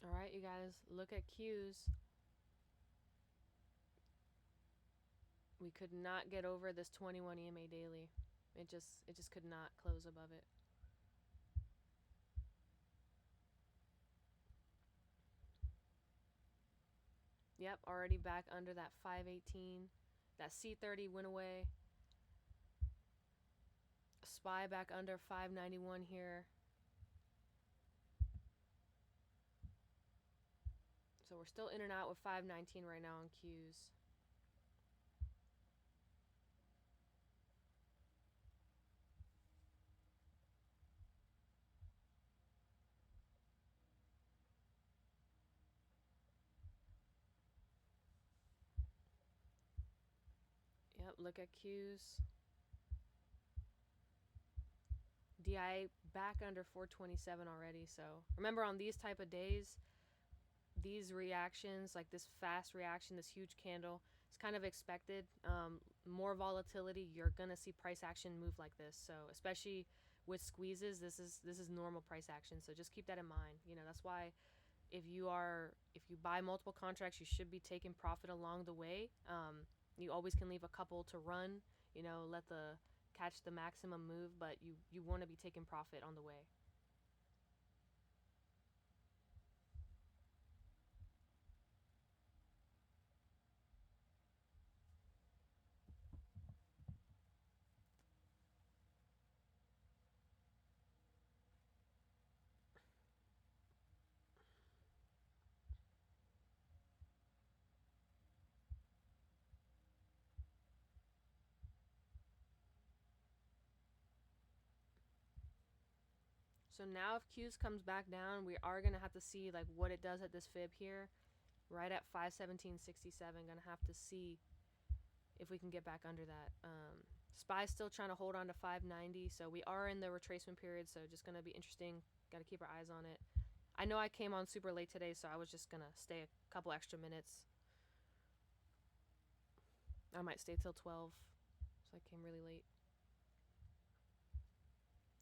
Alright, you guys, look at Q's. We could not get over this 21 EMA daily. It just could not close above it. Yep, already back under that 518. That C30 went away. SPY back under 591 here. So we're still in and out with 519 right now on Qs. Yep, look at Qs. DI back under 427 already. So remember, on these type of days, these reactions, like this fast reaction, this huge candle, it's kind of expected. More volatility, you're gonna see price action move like this. So especially with squeezes, this is normal price action. So just keep that in mind. That's why if you buy multiple contracts, you should be taking profit along the way. You always can leave a couple to run. Let the catch the maximum move, but you want to be taking profit on the way. So now if Q's comes back down, we are gonna have to see like what it does at this fib here, right at 517.67. Gonna have to see if we can get back under that. SPY's still trying to hold on to 590, so we are in the retracement period. So just gonna be interesting. Got to keep our eyes on it. I know I came on super late today, so I was just gonna stay a couple extra minutes. I might stay till 12, so I came really late.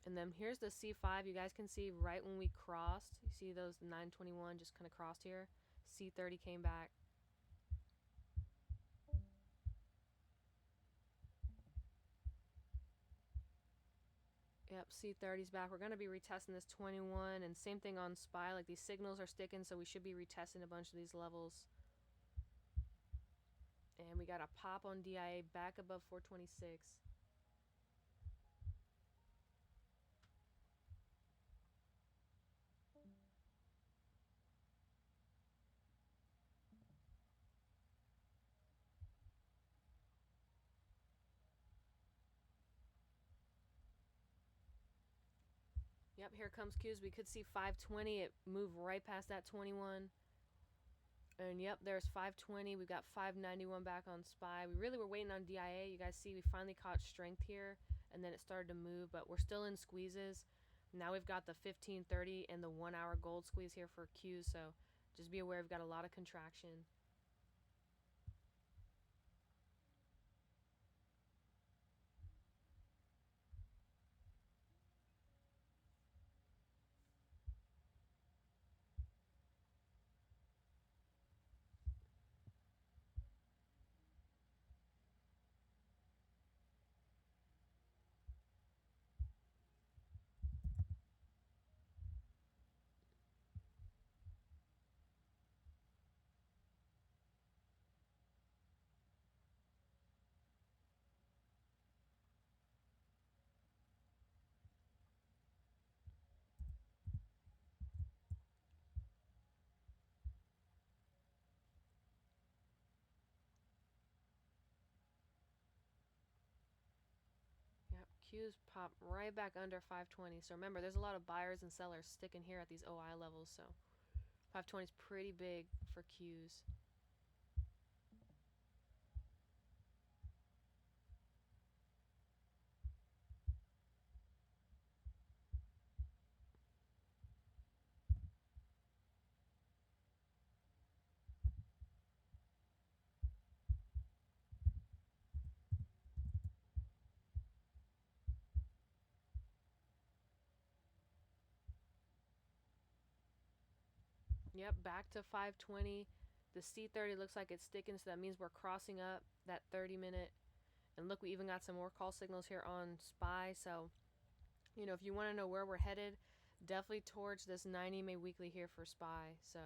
And then here's the C5. You guys can see right when we crossed, you see those 921 just kind of crossed here. C30 came back. Yep, C30's back. We're going to be retesting this 21, and same thing on SPY. Like, these signals are sticking, so we should be retesting a bunch of these levels. And we got a pop on DIA back above 426. Yep, here comes Q's. We could see 520. It moved right past that 21. And yep, there's 520. We got 591 back on SPY. We really were waiting on DIA. You guys see we finally caught strength here, and then it started to move, but we're still in squeezes. Now we've got the 1530 and the 1 hour gold squeeze here for Q's, so just be aware we've got a lot of contraction. Yep, Q's pop right back under 520. So remember, there's a lot of buyers and sellers sticking here at these OI levels, so 520 is pretty big for Q's. Yep, back to 520. The C30 looks like it's sticking, so that means we're crossing up that 30-minute. And look, we even got some more call signals here on SPY. So, if you want to know where we're headed, definitely towards this 90 EMA weekly here for SPY. So,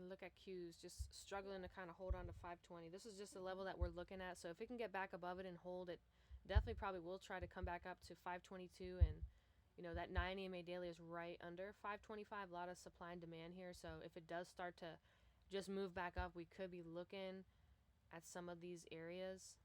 And look at Q's just struggling to kind of hold on to 520. This is just the level that we're looking at. So if it can get back above it and hold it, definitely probably will try to come back up to 522. And that 9 EMA daily is right under 525. A lot of supply and demand here. So if it does start to just move back up, we could be looking at some of these areas.